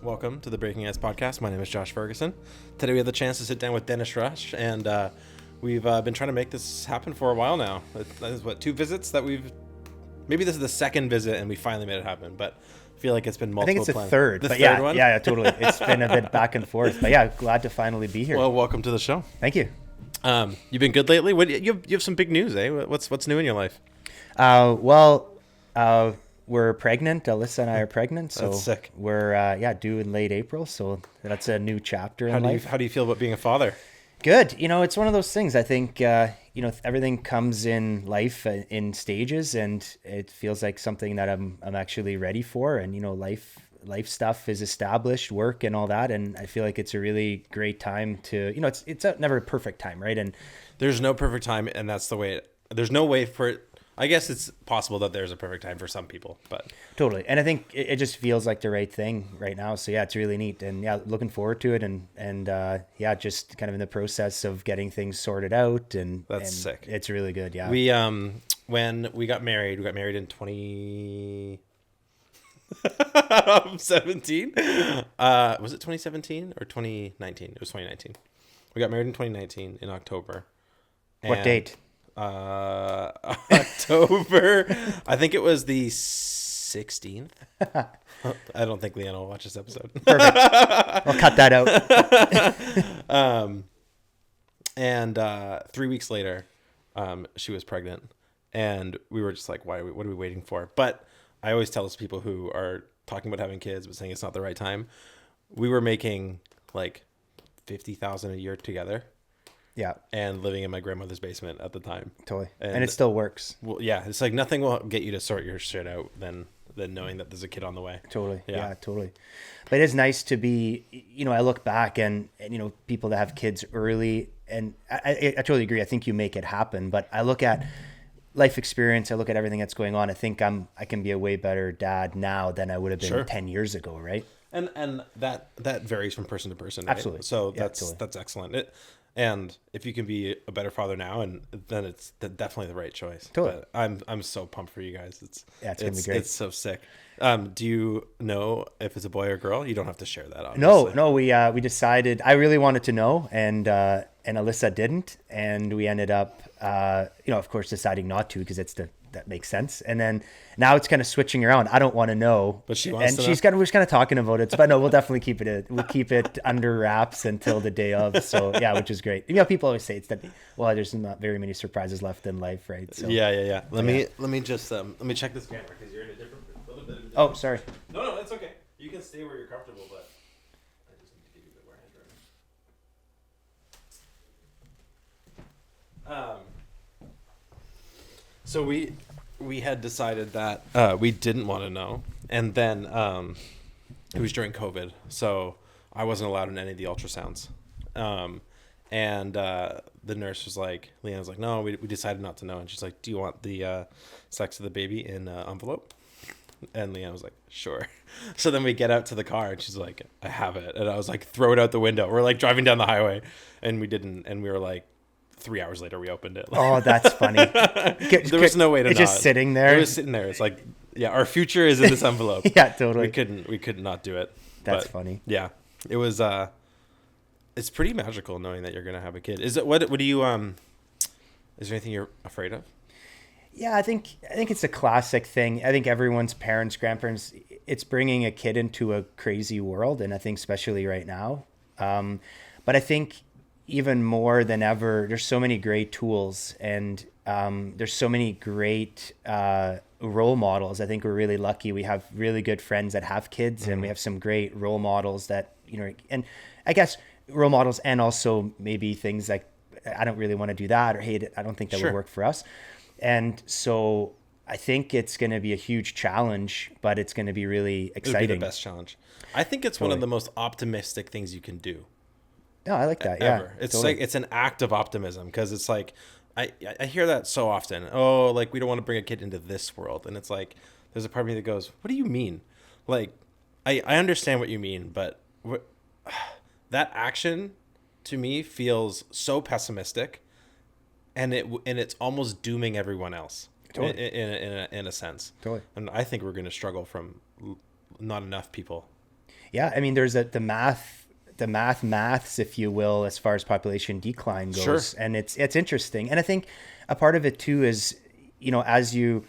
Welcome to the Breaking Ice podcast. My name is Josh Ferguson. Today we have the chance to sit down with Dennis Rusch, and we've been trying to make this happen for a while now. That is what, 2 visits that we've... Maybe this is the second visit, and we finally made it happen, but I feel like it's been multiple. I think it's the plans. third. The but third one? Yeah, totally. It's been a bit back and forth, but yeah, glad to finally be here. Well, welcome to the show. Thank you. You've been good lately? You have some big news, eh? What's new in your life? We're pregnant. Alyssa and I are pregnant, so That's sick. We're due in late April. So that's a new chapter in life. How do you feel about being a father? Good. It's one of those things. I think everything comes in life in stages, and it feels like something that I'm actually ready for. And life stuff is established, work and all that, and I feel like it's a really great time to it's never a perfect time, right? And There's no perfect time, and that's the way there's no way for it. I guess it's possible that there's a perfect time for some people, but totally. And I think it just feels like the right thing right now. So yeah, it's really neat, and yeah, looking forward to it. And just kind of in the process of getting things sorted out, and that's sick. It's really good. Yeah. We when we got married in 2017. Was it 2017 or 2019? It was 2019. We got married in 2019 in October. What date? October. I think it was the 16th. I don't think Leanna will watch this episode. Perfect. I'll cut that out. And 3 weeks later, she was pregnant, and we were just like, what are we waiting for? But I always tell this to people who are talking about having kids but saying it's not the right time. We were making like $50,000 a year together. Yeah. And living in my grandmother's basement at the time. Totally. And it still works. Well, yeah. It's like nothing will get you to sort your shit out than knowing that there's a kid on the way. Totally. Yeah, totally. But it is nice to be, I look back and people that have kids early, and I totally agree. I think you make it happen. But I look at life experience. I look at everything that's going on. I think I can be a way better dad now than I would have been 10 years ago. Right. And that varies from person to person. Right? Absolutely. So that's excellent. And if you can be a better father now, and then it's definitely the right choice. Totally. But I'm so pumped for you guys. It's gonna be great. It's so sick. Do you know if it's a boy or girl? You don't have to share that, obviously. No. We decided. I really wanted to know, and Alyssa didn't, and we ended up, of course, deciding not to because that makes sense. And then now it's kind of switching around. I don't want to know, but she wants to know. We're just kind of talking about it. But no, we'll definitely keep it under wraps until the day of. So yeah, which is great. People always say there's not very many surprises left in life, right? So yeah. Let me just let me check this camera because you're in a little bit of a different... Oh, sorry. No, it's okay. You can stay where you're comfortable, but I just need to give you a bit more headroom. So we had decided that we didn't want to know, and then it was during COVID, so I wasn't allowed in any of the ultrasounds. And the nurse was like, Leanna was like, no, we decided not to know. And she's like, do you want the sex of the baby in an envelope? And Leanna was like, sure. So then we get out to the car, and she's like, I have it. And I was like, throw it out the window. We're like driving down the highway, and we didn't. And we were like, 3 hours later, we opened it. Oh, that's funny. There was no way to not. It's just sitting there. It was sitting there. It's like, yeah, our future is in this envelope. Yeah, totally. We could not do it. That's funny. Yeah, it was. It's pretty magical knowing that you're gonna have a kid. Is it? What do you? Is there anything you're afraid of? Yeah, I think it's a classic thing. I think everyone's parents, grandparents, it's bringing a kid into a crazy world, and I think especially right now. But I think even more than ever, there's so many great tools, and there's so many great role models. I think we're really lucky. We have really good friends that have kids, and we have some great role models that, and I guess role models, and also maybe things like, I don't really want to do that, or hey, I don't think that would work for us. And so I think it's going to be a huge challenge, but it's going to be really exciting. It'll be the best challenge. I think it's one of the most optimistic things you can do. No, I like that. Ever. Yeah, it's like, it's an act of optimism, because it's like, I hear that so often. Oh, like, we don't want to bring a kid into this world. And it's like, there's a part of me that goes, what do you mean? Like, I understand what you mean, but that action to me feels so pessimistic, and it's almost dooming everyone else. Totally. in a sense. Totally. And I think we're going to struggle from not enough people. Yeah, I mean, there's the maths, if you will, as far as population decline goes. Sure. And it's interesting. And I think a part of it too is, as you,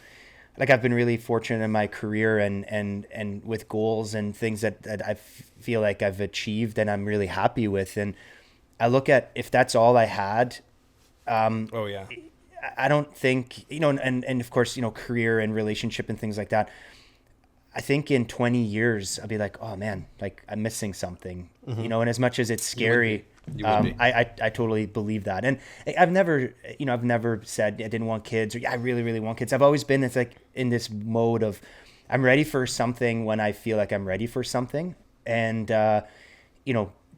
like, I've been really fortunate in my career and with goals and things that I feel like I've achieved and I'm really happy with. And I look at, if that's all I had, Oh yeah. I don't think, and of course, career and relationship and things like that. I think in 20 years, I'll be like, oh man, like I'm missing something, and as much as it's scary, You would be. I totally believe that. And I've never said I didn't want kids, or I really, really want kids. I've always been, it's like in this mode of I'm ready for something when I feel like I'm ready for something. And,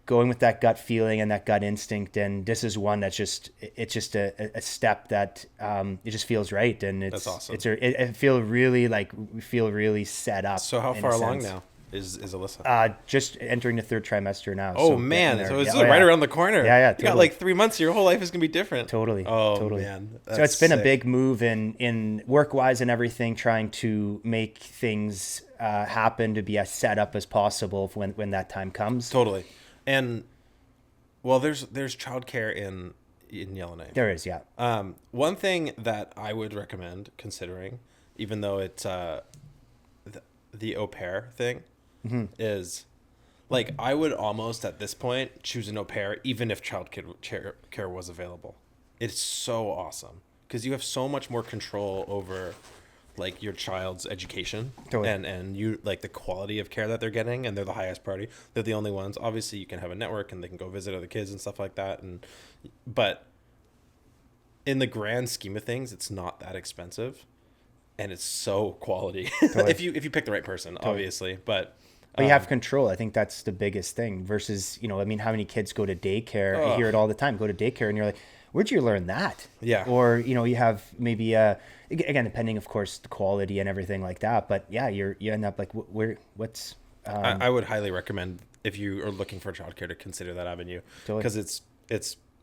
going with that gut feeling and that gut instinct. And this is one that's just a step that it just feels right. And That's awesome. I feel really set up. So how in far a along sense. now is Alyssa? Just entering the third trimester now. Oh so man, getting so there. it's Yeah, right yeah. around the corner. Yeah, You got totally. like 3 months. Your whole life is gonna be different. Totally. Oh Totally. man. So it's been a sick. big move in work wise and everything, trying to make things happen to be as set up as possible when that time comes. Totally. And well, there's childcare in Yellowknife. There is, yeah. One thing that I would recommend considering, even though it's the au pair thing, is like I would almost at this point choose an au pair even if care was available. It's so awesome because you have so much more control over like your child's education Totally. and you like the quality of care that they're getting, and they're the highest priority. They're the only ones. Obviously you can have a network and they can go visit other kids and stuff like that, but in the grand scheme of things it's not that expensive and it's so quality. Totally. if you pick the right person, obviously. But you have control. I think that's the biggest thing versus, I mean, how many kids go to daycare? You hear it all the time, go to daycare, and you're like, where'd you learn that? Yeah. Or, you have maybe, again, depending, of course, the quality and everything like that. But yeah, you end up like, what's... I would highly recommend if you are looking for childcare to consider that avenue, Totally. because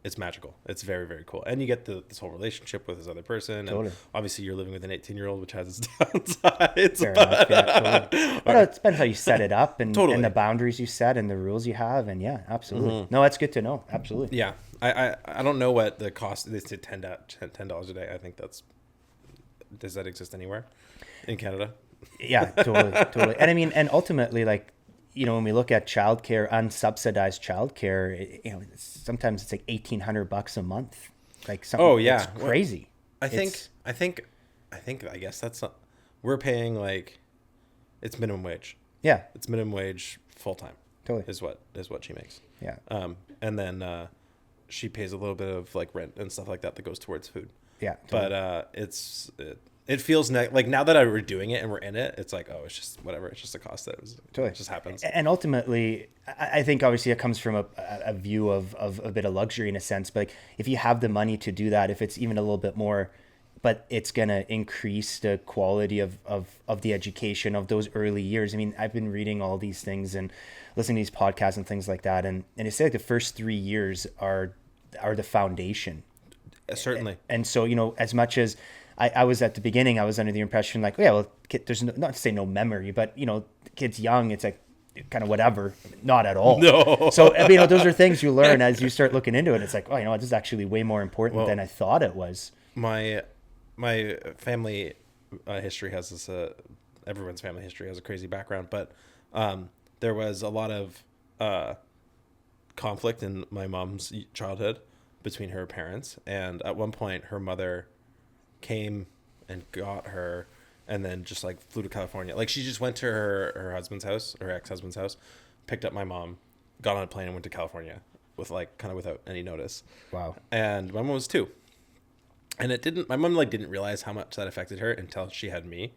it's magical. It's very, very cool. And you get this whole relationship with this other person. Totally. And obviously you're living with an 18-year-old, which has its downsides. Fair enough, yeah, totally. But it depends how you set it up and, Totally. and the boundaries you set and the rules you have. And yeah, absolutely. No, that's good to know. Absolutely. Yeah. I don't know what the cost. They say $10 a day. I think does that exist anywhere in Canada? Yeah, totally. And I mean, and ultimately, like, when we look at childcare, unsubsidized childcare, sometimes it's like $1,800 a month. Like something. Oh, yeah. It's crazy. I guess that's not, we're paying like, it's minimum wage. Yeah, It's minimum wage full time. Totally. Is what she makes. yeah, And then she pays a little bit of like rent and stuff like that goes towards food. yeah. Totally. But it feels like now that we're doing it and we're in it, it's like, oh, it's just whatever. It's just a cost that Totally. it just happens. And ultimately, I think obviously it comes from a view of a bit of luxury in a sense. But like, if you have the money to do that, if it's even a little bit more, but it's going to increase the quality of the education of those early years. I mean, I've been reading all these things and listening to these podcasts and things like that. And it's like the first 3 years are the foundation. Certainly. And so, as much as I was at the beginning, I was under the impression like, oh, yeah, well, there's not to say no memory, but, the kid's young. It's like kind of whatever. Not at all. No. So, I mean, those are things you learn as you start looking into it. It's like, oh, this is actually way more important than I thought it was. My family history has this, everyone's family history has a crazy background, but there was a lot of conflict in my mom's childhood between her parents. And at one point her mother came and got her and then just like flew to California. Like she just went to her husband's house, her ex-husband's house, picked up my mom, got on a plane and went to California with like kind of without any notice. Wow. And my mom was 2. And my mom like didn't realize how much that affected her until she had me.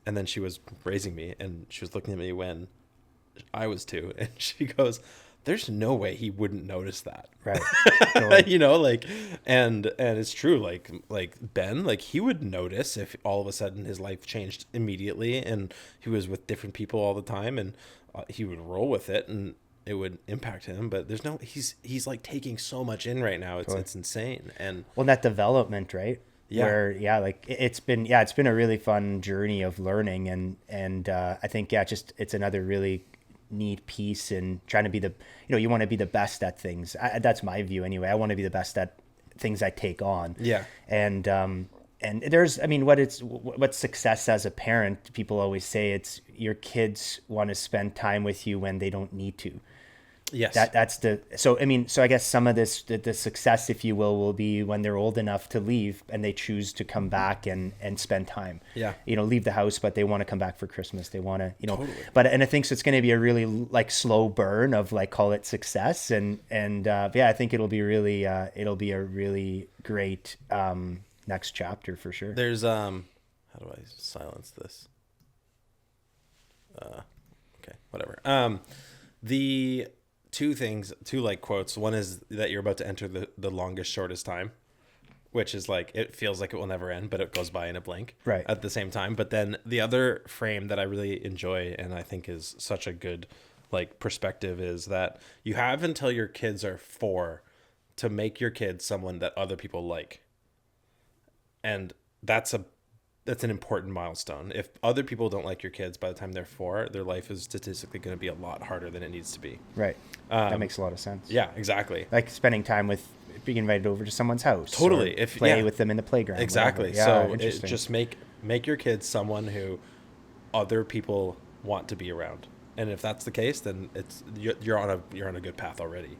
And then she was raising me and she was looking at me when I was 2 and she goes, there's no way he wouldn't notice that. Right. Totally. Like, and it's true. Like Ben, like he would notice if all of a sudden his life changed immediately and he was with different people all the time and he would roll with it and it would impact him. But he's like taking so much in right now. It's insane. And well, that development, right? Yeah. Where, like it's been a really fun journey of learning and I think, it's another really need peace and trying to be you want to be the best at things. That's my view anyway. I want to be the best at things I take on. Yeah. And there's, I mean, what's success as a parent? People always say it's your kids want to spend time with you when they don't need to. Yes. So I guess some of this, the success, if you will be when they're old enough to leave and they choose to come back and spend time. Yeah. Leave the house, but they want to come back for Christmas. They want to, Totally. and I think so it's going to be a really like slow burn of like, call it success. And I think it'll be a really great, next chapter for sure. There's, how do I silence this? Okay, whatever. The two like quotes. One is that you're about to enter the longest, shortest time, which is like, it feels like it will never end, but it goes by in a blink. Right. At the same time. But then the other frame that I really enjoy and I think is such a good like perspective is that you have until your kids are 4 to make your kids someone that other people like. And that's an important milestone. If other people don't like your kids by the time they're 4, their life is statistically going to be a lot harder than it needs to be. Right. That makes a lot of sense. Yeah, exactly. Like spending time with being invited over to someone's house. Totally. If play with them in the playground. Exactly. Yeah, So just make your kids someone who other people want to be around. And if that's the case, then you're on a good path already.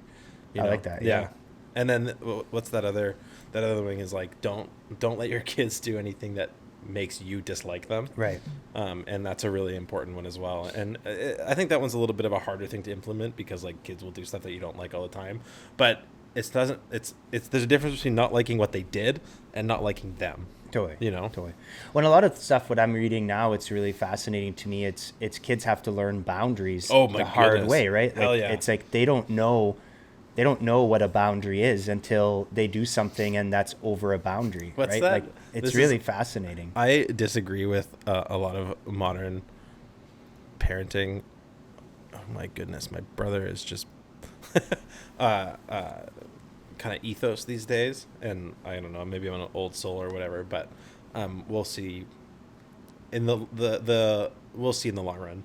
I like that. Yeah. And then what's that other wing is like, don't let your kids do anything that makes you dislike them. Right. And that's a really important one as well. And I think that one's a little bit of a harder thing to implement because like kids will do stuff that you don't like all the time, but there's a difference between not liking what they did and not liking them. Totally. Totally. When a lot of stuff, what I'm reading now, it's really fascinating to me. It's kids have to learn boundaries the hard way, right? Hell yeah. It's like they don't know what a boundary is until they do something and that's over a boundary. What's right? that? Like it's really fascinating. I disagree with a lot of modern parenting. Oh my goodness, my brother is just kind of ethos these days, and I don't know, maybe I'm an old soul or whatever, but we'll see in the we'll see in the long run.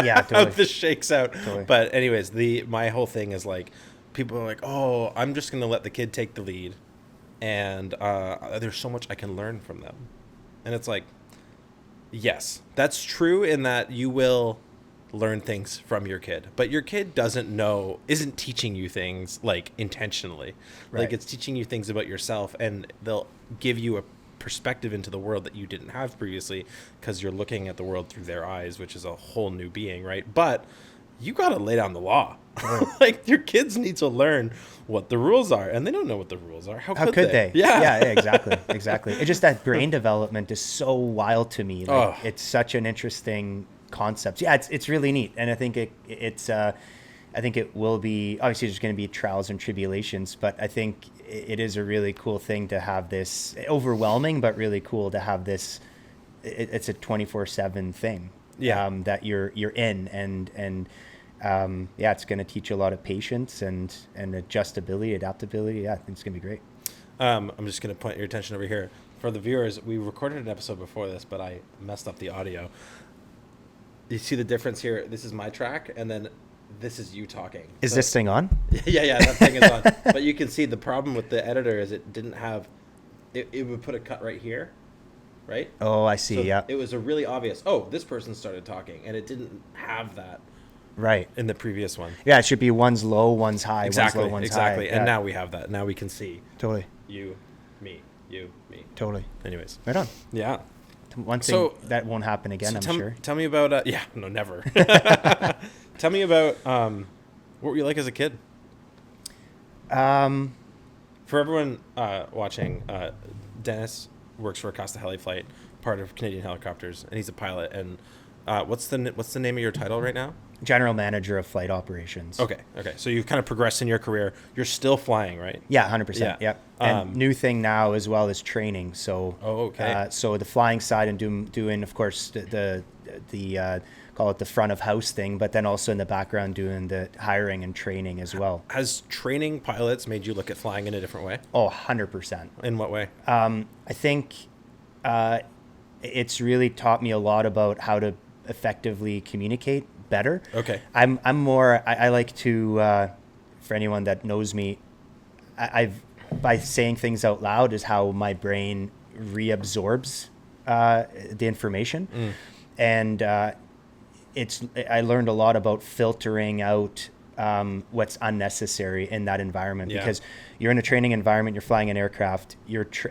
Yeah, totally. How this shakes out. Totally. But anyways, my whole thing is like, people are like, oh, I'm just gonna let the kid take the lead, and there's so much I can learn from them. And it's like, yes, that's true in that you will learn things from your kid, but your kid isn't teaching you things like intentionally. Right. Like it's teaching you things about yourself, and they'll give you a perspective into the world that you didn't have previously because you're looking at the world through their eyes, which is a whole new being, right? But you got to lay down the law. Right. Like your kids need to learn what the rules are, and they don't know what the rules are. How could they? Yeah, exactly. It's just that brain development is so wild to me. Like, it's such an interesting concept. Yeah, it's really neat, and I think I think it will be, obviously there's going to be trials and tribulations, but I think it is a really cool thing to have this, overwhelming but really cool to have this. It's a 24/7 thing. Yeah. That you're in, and it's going to teach you a lot of patience and adaptability. Yeah, I think it's going to be great. I'm just going to point your attention over here. For the viewers, we recorded an episode before this, but I messed up the audio. You see the difference here? This is my track, and then this is you talking. Is this thing on? Yeah, that thing is on. But you can see the problem with the editor is it didn't have, it would put a cut right here, right? Oh, I see, so yeah. It was a really obvious, this person started talking, and it didn't have that. Right. In the previous one. Yeah, it should be one's low, one's high. Exactly, one's low, one's exactly. high. And now we have that. Now we can see. Totally. You, me. Totally. Anyways. Right on. Yeah. One thing that won't happen again, I'm sure. Tell me about, no, never. Tell me about what were you like as a kid? For everyone watching, Dennis works for Acasta Heliflight, part of Canadian Helicopters, and he's a pilot. And what's the name of your title right now? General Manager of Flight Operations. Okay. So you've kind of progressed in your career. You're still flying, right? Yeah, 100%. Yeah. Yep. And new thing now as well is training. So. Oh, okay. So the flying side and doing, of course, the call it the front of house thing, but then also in the background doing the hiring and training as well. Has training pilots made you look at flying in a different way? Oh, 100%. In what way? I think it's really taught me a lot about how to effectively communicate better. Okay. I'm more, I like to, for anyone that knows me, I've, by saying things out loud is how my brain reabsorbs the information. And I learned a lot about filtering out what's unnecessary in that environment, because you're in a training environment, you're flying an aircraft,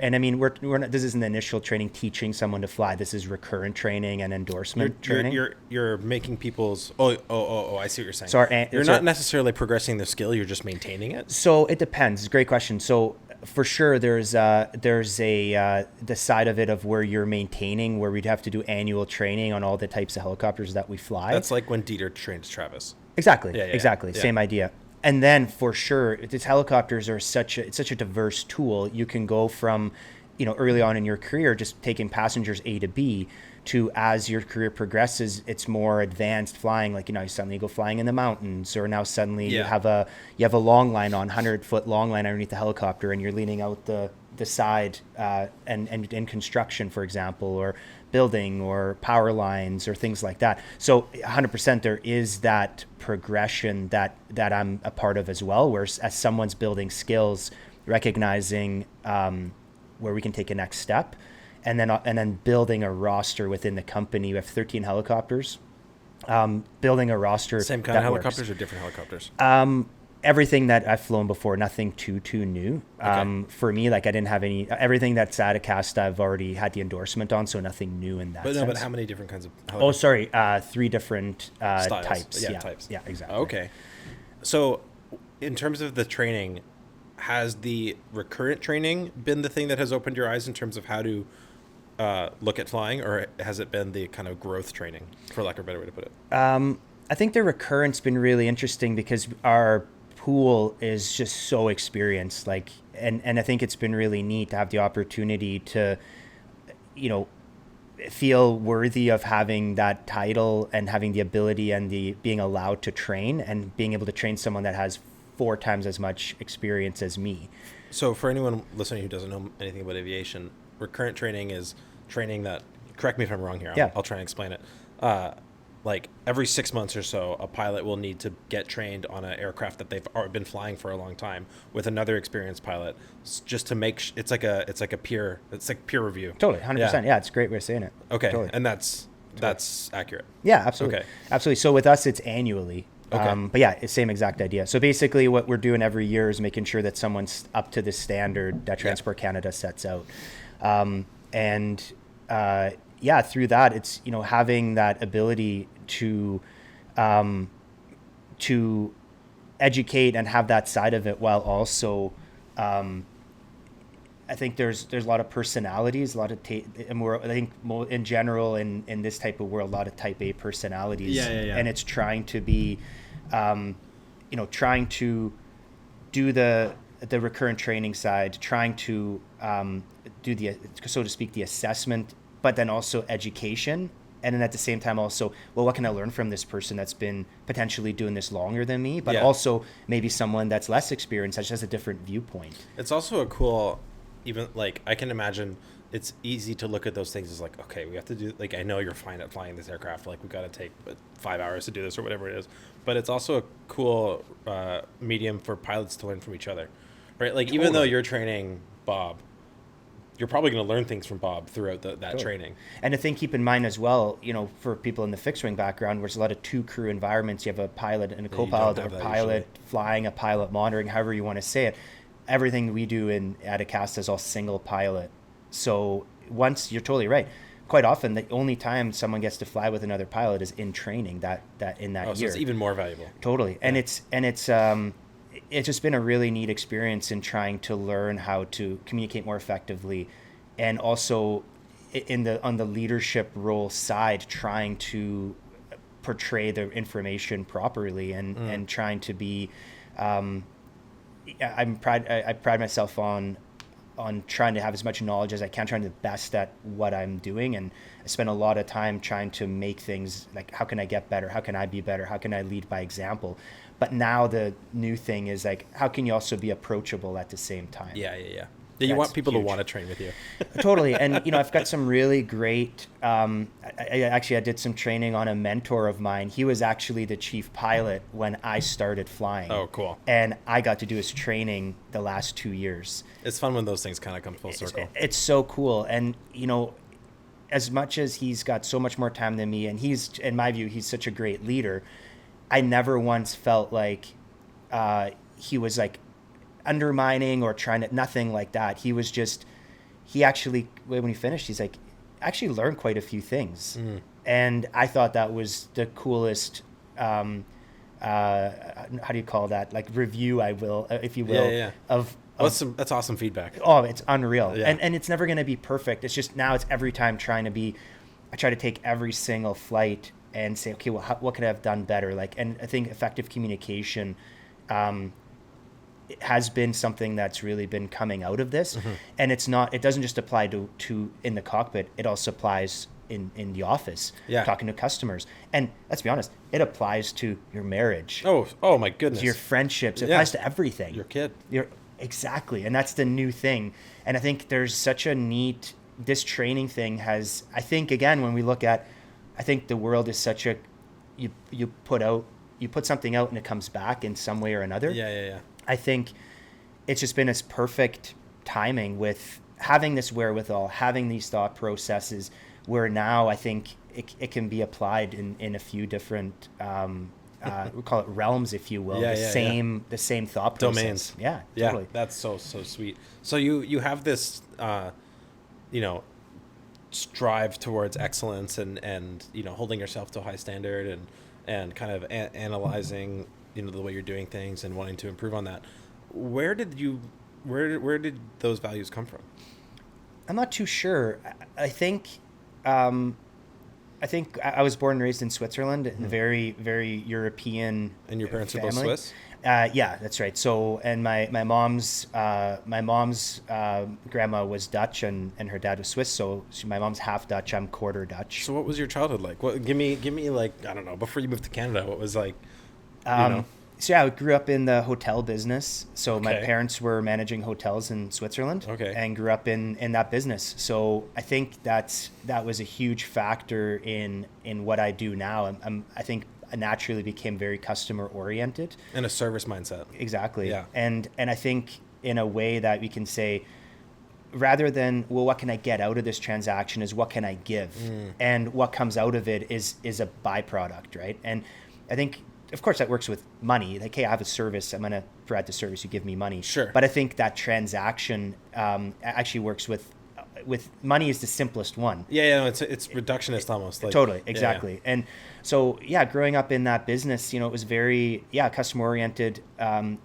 and I mean, we're not, this isn't the initial training teaching someone to fly. This is recurrent training and endorsement training. You're making people's, I see what you're saying. So you're not necessarily progressing the skill, you're just maintaining it. So it depends. It's a great question. So for sure, there's the side of it of where you're maintaining, where we'd have to do annual training on all the types of helicopters that we fly. That's like when Dieter trains Travis. Exactly. Exactly. Yeah. Same idea. And then for sure, these helicopters are such a diverse tool. You can go from, early on in your career, just taking passengers A to B, to as your career progresses, it's more advanced flying. Like, you suddenly go flying in the mountains, or now suddenly you have a long line on 100-foot long line underneath the helicopter, and you're leaning out the side, and in construction, for example, or building or power lines or things like that. So 100% there is that progression that I'm a part of as well, where as someone's building skills, recognizing where we can take a next step, and then building a roster within the company. We have 13 helicopters. Building a roster. Same kind of helicopters or different helicopters? Everything that I've flown before, nothing too new. Okay. For me, like I didn't have everything that's at Acasta, I've already had the endorsement on, so nothing new in that sense. But how many different kinds of helicopters? 3 different styles. types. Types. Yeah, exactly. Okay. So in terms of the training, has the recurrent training been the thing that has opened your eyes in terms of how to look at flying, or has it been the kind of growth training, for lack of a better way to put it? I think the recurrent's been really interesting because our pool is just so experienced, and I think it's been really neat to have the opportunity to, feel worthy of having that title and having the ability and the being allowed to train, and being able to train someone that has 4 times as much experience as me. So for anyone listening who doesn't know anything about aviation, recurrent training is training that, correct me if I'm wrong here, I'll try and explain it. Like every 6 months or so, a pilot will need to get trained on an aircraft that they've been flying for a long time with another experienced pilot, just to make it's like peer review. Totally, 100%. Yeah, it's a great way of saying it. Okay, totally. And that's accurate. Yeah, absolutely. Okay, absolutely. So with us, it's annually. Okay. But yeah, it's same exact idea. So basically, what we're doing every year is making sure that someone's up to the standard that Transport Canada sets out, through that, it's having that ability to educate and have that side of it, while also I think there's a lot of personalities, a lot of I think in general in this type of world, a lot of type A personalities. And it's trying to be trying to do the recurrent training side, trying to do the, so to speak, the assessment, but then also education. And then at the same time also, well, what can I learn from this person that's been potentially doing this longer than me, but also maybe someone that's less experienced, that just has a different viewpoint. It's also a cool, even like I can imagine it's easy to look at those things as like, okay, we have to do, like, I know you're fine at flying this aircraft, like we've got to take 5 hours to do this or whatever it is. But it's also a cool medium for pilots to learn from each other, right? Like even though you're training Bob, you're probably going to learn things from Bob throughout that training. And the thing, keep in mind as well, for people in the fixed wing background, where there's a lot of 2 crew environments, you have a pilot and a co-pilot, or a pilot flying, a pilot monitoring, however you want to say it. Everything we do at Acasta is all single pilot. So once, you're totally right. Quite often, the only time someone gets to fly with another pilot is in training that year. So it's even more valuable. Totally. And it's just been a really neat experience in trying to learn how to communicate more effectively, and also on the leadership role side, trying to portray the information properly and trying to be I pride myself on trying to have as much knowledge as I can, trying to be the best at what I'm doing. And I spend a lot of time trying to make things like, how can I get better? How can I be better? How can I lead by example? But now the new thing is like, how can you also be approachable at the same time? Yeah. Yeah, you want That's people huge. to want to train with you. Totally. And, I've got some really great, I did some training on a mentor of mine. He was actually the chief pilot when I started flying. Oh, cool. And I got to do his training the last 2 years. It's fun when those things kind of come full circle. It's so cool. And, as much as he's got so much more time than me, and he's, in my view, he's such a great leader, I never once felt like he was like undermining or trying to, nothing like that. He was just, he actually, when he finished, he's like, actually learned quite a few things. And I thought that was the coolest, how do you call that? Like review, if you will, of that's awesome feedback. Oh, it's unreal. Yeah. And it's never going to be perfect. It's just now it's every time I try to take every single flight and say, okay, well, what could I have done better? Like, and I think effective communication has been something that's really been coming out of this. And it doesn't just apply to in the cockpit. It also applies in the office, talking to customers. And let's be honest, it applies to your marriage. Oh my goodness. To your friendships. It applies to everything. Your kid. Exactly. And that's the new thing. And I think there's such a neat, this training thing has, I think, again, when we look at, I think the world is such a, you put something out and it comes back in some way or another. Yeah. I think it's just been this perfect timing with having this wherewithal, having these thought processes where now I think it can be applied in a few different, we call it realms, if you will, the same thought process. Domains. Yeah, totally. That's so sweet. So you have this, strive towards excellence and holding yourself to a high standard and kind of analyzing, the way you're doing things and wanting to improve on that. Where did those values come from? I'm not too sure. I think I was born and raised in Switzerland, in a very, very European. And your parents family. are both Swiss? Yeah, that's right. So, and my mom's grandma was Dutch and her dad was Swiss. So my mom's half Dutch. I'm quarter Dutch. So what was your childhood like? Give me like, I don't know, before you moved to Canada, what was like, So yeah, I grew up in the hotel business. So my parents were managing hotels in Switzerland. And grew up in that business. So I think that was a huge factor in what I do now. I think I naturally became very customer oriented. And a service mindset. Exactly. Yeah. And I think in a way that we can say, rather than, well, what can I get out of this transaction, is what can I give? And what comes out of it is a byproduct, right? And I think, of course, that works with money. Like, hey, I have a service. I'm going to provide the service. You give me money. Sure. But I think that transaction actually works with money is the simplest one. Yeah, it's reductionist almost. Like, totally, exactly. And so, growing up in that business, it was very, customer oriented.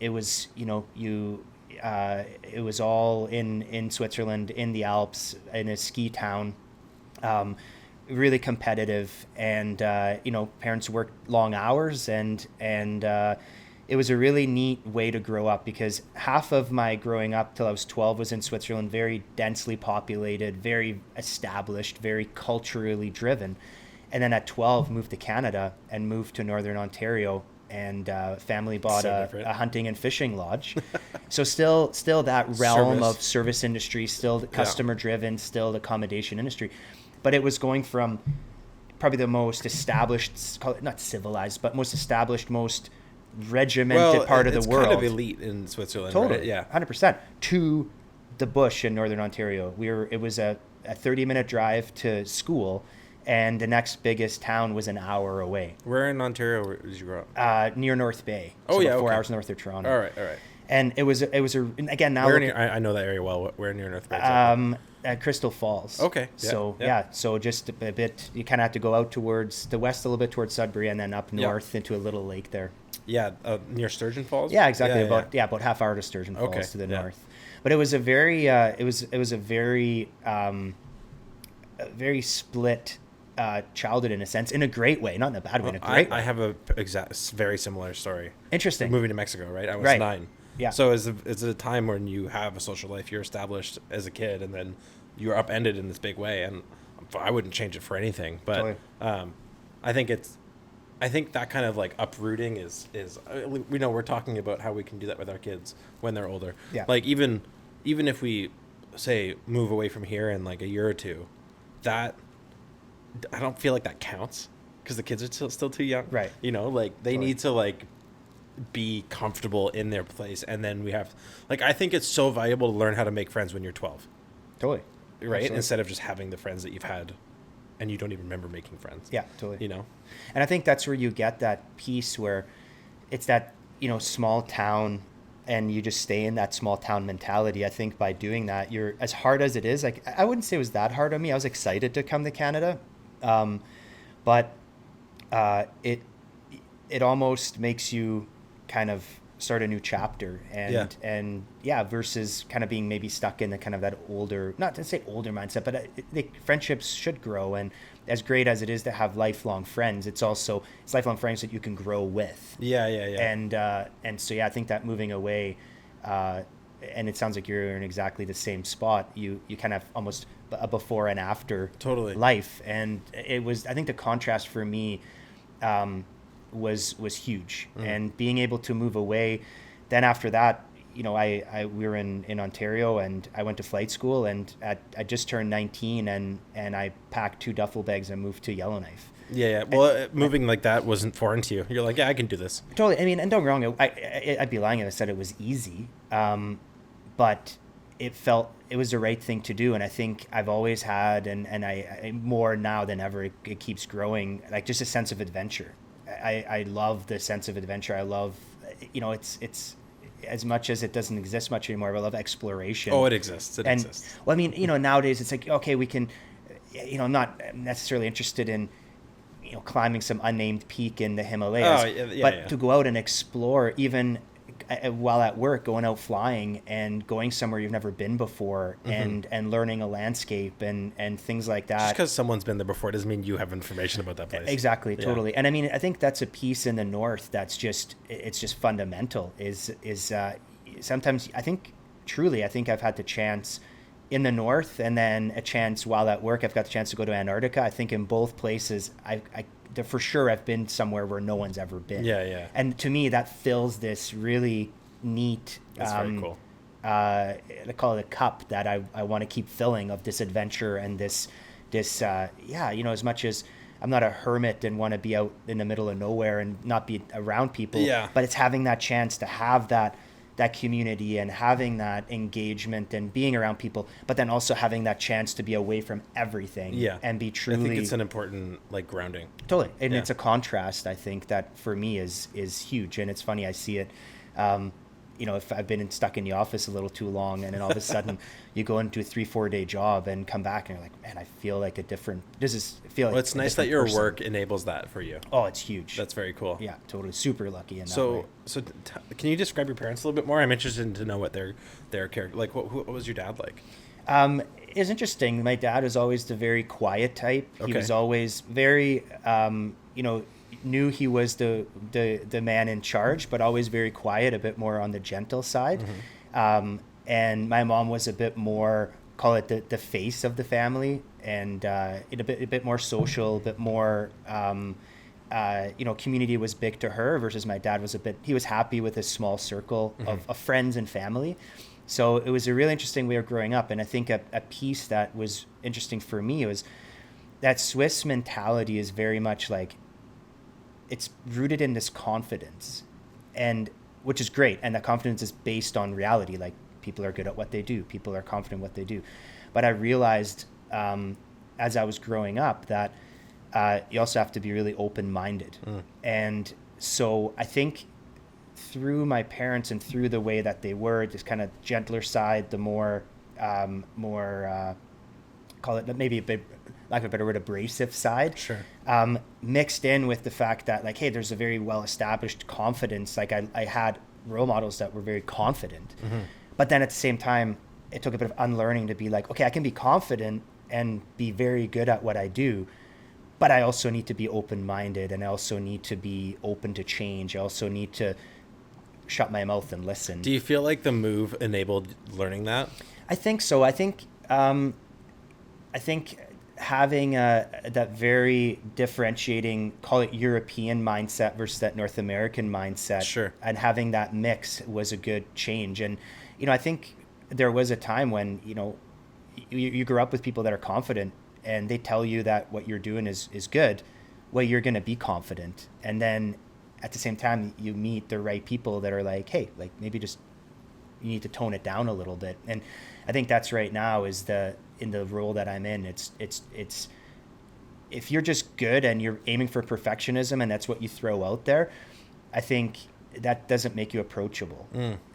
It was, it was all in Switzerland, in the Alps, in a ski town. Really competitive, and parents worked long hours, and it was a really neat way to grow up, because half of my growing up till I was 12 was in Switzerland, very densely populated, very established, very culturally driven, and then at 12 moved to Canada and moved to Northern Ontario, and family bought a hunting and fishing lodge. So still that realm of service industry, still customer driven, still the accommodation industry. But it was going from probably the most established, not civilized, but most established, most regimented part of the world. It's kind of elite in Switzerland, totally, right? Yeah, 100%. To the bush in Northern Ontario. It was a 30-minute drive to school, and the next biggest town was an hour away. Where in Ontario did you grow up? Near North Bay. So 4 hours north of Toronto. All right. And it was again now. I know that area well. Where near North Bay? At Crystal Falls. Okay. So just a bit. You kind of have to go out towards the west a little bit towards Sudbury, and then up north into a little lake there. Yeah, near Sturgeon Falls. Yeah, exactly. About half hour to Sturgeon Falls to the north. But it was a very very split childhood in a sense, in a great way, not in a bad way, in a great way. I have a very similar story. Interesting. Moving to Mexico, right? I was 9. Yeah. So is it a time when you have a social life, you're established as a kid, and then you're upended in this big way, and I wouldn't change it for anything. But totally. I think that kind of like uprooting is we're talking about how we can do that with our kids when they're older. Yeah. Like even even if we say move away from here in like a year or two, that I don't feel like that counts because the kids are still too young. Right. You know, like they Totally. need to like be comfortable in their place, and then we have like I think it's so valuable to learn how to make friends when you're 12, Totally. right? Absolutely. Instead of just having the friends that you've had and you don't even remember making friends. Yeah, totally. You know? And I think that's where you get that piece where it's that, small town, and you just stay in that small town mentality. I think by doing that, you're, as hard as it is, like, I wouldn't say it was that hard on me. I was excited to come to Canada. But it almost makes you kind of start a new chapter, and versus kind of being maybe stuck in the kind of that older, not to say older mindset, but friendships should grow. And as great as it is to have lifelong friends, it's lifelong friends that you can grow with. Yeah. And so I think that moving away, and it sounds like you're in exactly the same spot. You kind of almost a before and after Totally. life, and I think the contrast for me was huge. And being able to move away, then after that, we were in Ontario, and I went to flight school, and I just turned 19, and I packed 2 duffel bags and moved to Yellowknife. Yeah. Well, moving like that wasn't foreign to you. You're like, yeah, I can do this. Totally. I mean, and don't get me wrong, I'd be lying if I said it was easy, but it was the right thing to do. And I think I've always had, and I more now than ever, it keeps growing, like just a sense of adventure. I love the sense of adventure. I love, it's as much as it doesn't exist much anymore, but I love exploration. Oh, it exists. It exists. Well, I mean, nowadays it's like, okay, we can, I'm not necessarily interested in, climbing some unnamed peak in the Himalayas, but to go out and explore, even while at work, going out flying and going somewhere you've never been before, and learning a landscape and things like that. Just because someone's been there before doesn't mean you have information about that place. Exactly, totally. And I mean, I think that's a piece in the North that's just fundamental. Is sometimes I think I've had the chance in the North, and then a chance while at work. I've got the chance to go to Antarctica. I think in both places, for sure I've been somewhere where no one's ever been. Yeah. And to me, that fills this really neat, That's very cool. I call it a cup that I want to keep filling of this adventure and this, as much as I'm not a hermit and want to be out in the middle of nowhere and not be around people, but it's having that chance to have that community and having that engagement and being around people, but then also having that chance to be away from everything and be truly. I think it's an important grounding. Totally. And it's a contrast, I think, that for me is huge. And it's funny, I see it, if I've been stuck in the office a little too long, and then all of a sudden you go into a 3-4 day job and come back and you're like, man, I feel like it's nice that your work enables that for you. Oh, it's huge. That's very cool. Yeah, totally. Super lucky in that way. So can you describe your parents a little bit more? I'm interested to know what their character, like what was your dad like? It was interesting. My dad was always the very quiet type. He was always very, knew he was the man in charge, but always very quiet, a bit more on the gentle side. And my mom was a bit more, call it the face of the family, and a bit more social, a bit more, community was big to her, versus my dad he was happy with his small circle of friends and family. So it was a really interesting way of growing up. And I think a piece that was interesting for me was that Swiss mentality is very much like, it's rooted in this confidence, and which is great. And that confidence is based on reality. Like, people are good at what they do. People are confident in what they do. But I realized as I was growing up that you also have to be really open-minded. And so I think through my parents and through the way that they were, this kind of gentler side, the more call it maybe a bit, lack of a better word, abrasive side, mixed in with the fact that, like, hey, there's a very well-established confidence. Like, I had role models that were very confident, but then at the same time, it took a bit of unlearning to be like, okay, I can be confident and be very good at what I do, but I also need to be open-minded, and I also need to be open to change. I also need to shut my mouth and listen. Do you feel like the move enabled learning that? I think so. I think having that very differentiating, call it European mindset versus that North American mindset, and having that mix was a good change. And I think there was a time when, you know, you grew up with people that are confident and they tell you that what you're doing is good. Well, you're going to be confident. And then at the same time, you meet the right people that are like, hey, like maybe just you need to tone it down a little bit. And I think that's right now is in the role that I'm in, it's if you're just good and you're aiming for perfectionism and that's what you throw out there, I think that doesn't make you approachable.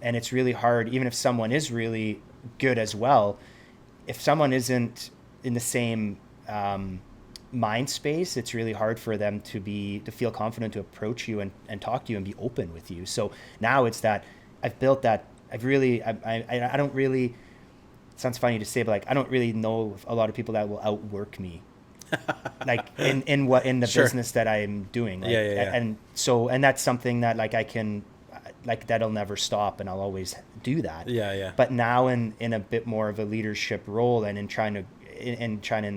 And it's really hard, even if someone is really good as well, if someone isn't in the same mind space, it's really hard for them to feel confident to approach you and talk to you and be open with you. So now it's that I've built that. I don't really, it sounds funny to say, but like I don't really know a lot of people that will outwork me. Like in the Sure. business that I'm doing. Like, Yeah. and that's something that like I can, like that'll never stop and I'll always do that. Yeah. But now in a bit more of a leadership role and in trying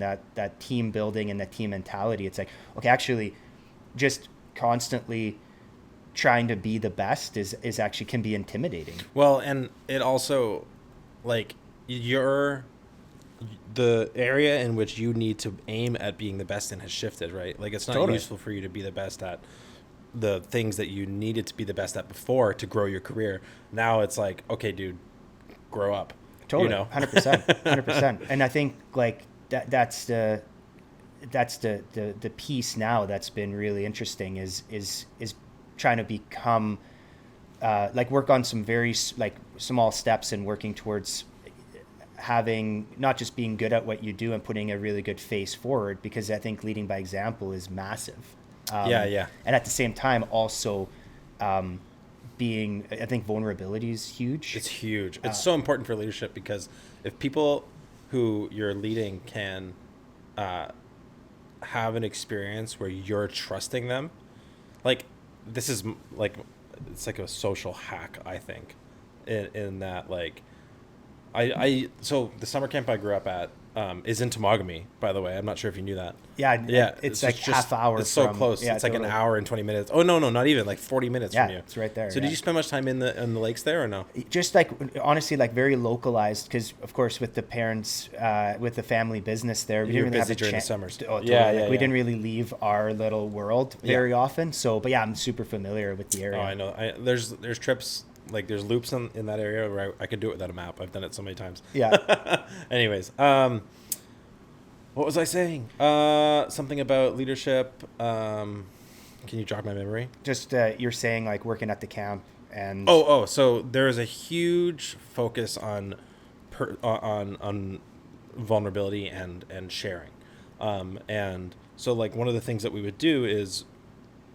that team building and that team mentality, it's like, okay, actually just constantly trying to be the best is actually can be intimidating. Well, and it also, like, the area in which you need to aim at being the best in has shifted, right? Like, it's not Totally. useful for you to be the best at the things that you needed to be the best at before to grow your career. Now it's like, okay, dude, grow up. Totally, You know? 100%, 100%. And I think like that's the piece now that's been really interesting is trying to become like work on some very like small steps and working towards having not just being good at what you do and putting a really good face forward, because I think leading by example is massive. Yeah. And at the same time also I think vulnerability is huge. It's huge. It's so important for leadership, because if people who you're leading can have an experience where you're trusting them, like this is like, it's like a social hack, I think, in that, like, so the summer camp I grew up at is in Temagami, by the way. I'm not sure if you knew that. Yeah. It's like half hour. It's so close. Yeah, it's like totally. an hour and 20 minutes. Oh, no, not even like 40 minutes Yeah, from you. it's right there. So did you spend much time in the lakes there or no? Just like honestly, like very localized, because of course with the parents, with the family business there, we You're didn't really busy have a during the chance. summers. Oh, totally. Yeah, Like, yeah, we yeah. didn't really leave our little world very often. So, but yeah, I'm super familiar with the area. Oh, I know. There's trips, like there's loops in that area where I could do it without a map. I've done it so many times. Yeah. Anyways, what was I saying? Something about leadership. Can you jog my memory? Just you're saying like working at the camp and So there is a huge focus on on vulnerability and sharing, and so like one of the things that we would do is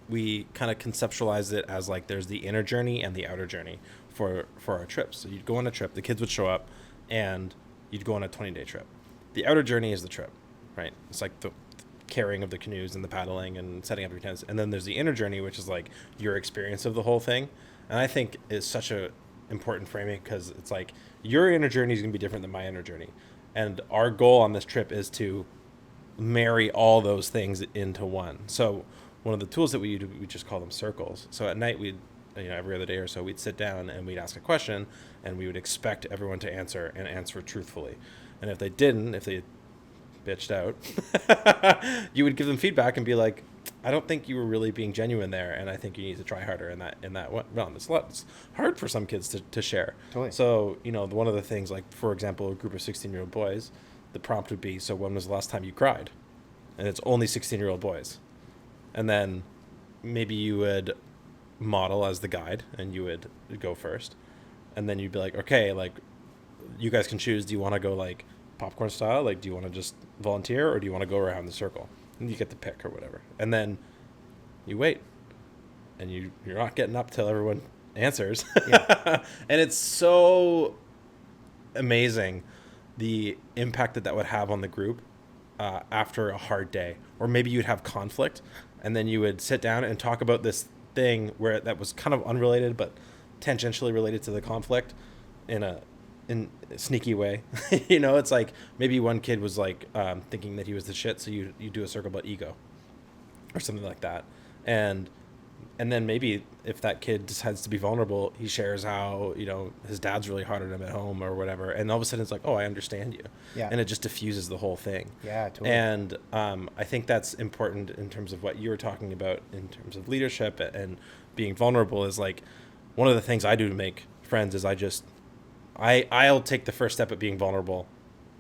we kind of conceptualize it as like there's the inner journey and the outer journey for our trips. So you'd go on a trip, the kids would show up, and you'd go on a 20-day trip. The outer journey is the trip, right? It's like the carrying of the canoes and the paddling and setting up your tents. And then there's the inner journey, which is like your experience of the whole thing. And I think is such a important framing, because it's like your inner journey is going to be different than my inner journey. And our goal on this trip is to marry all those things into one. So one of the tools that we use, we just call them circles. So at night every other day or so, we'd sit down and we'd ask a question, and we would expect everyone to answer and answer truthfully. And if they bitched out, you would give them feedback and be like, I don't think you were really being genuine there, and I think you need to try harder in that realm. It's hard for some kids to share. Totally. So, one of the things, like, for example, a group of 16-year-old boys, the prompt would be, so when was the last time you cried? And it's only 16-year-old boys. And then maybe you would model as the guide, and you would go first. And then you'd be like, okay, like, you guys can choose. Do you want to go, like, popcorn style? Like, do you want to just volunteer, or do you want to go around the circle? And you get to pick or whatever. And then you wait. And you're not getting up till everyone answers. Yeah. And it's so amazing the impact that would have on the group after a hard day. Or maybe you'd have conflict, and then you would sit down and talk about this thing where that was kind of unrelated but tangentially related to the conflict in a sneaky way. It's like maybe one kid was like thinking that he was the shit, so you do a circle about ego or something like that, and and then maybe if that kid decides to be vulnerable, he shares how, his dad's really hard on him at home or whatever. And all of a sudden it's like, oh, I understand you. Yeah. And it just diffuses the whole thing. Yeah, totally. And I think that's important in terms of what you were talking about in terms of leadership and being vulnerable is like one of the things I do to make friends is I'll take the first step at being vulnerable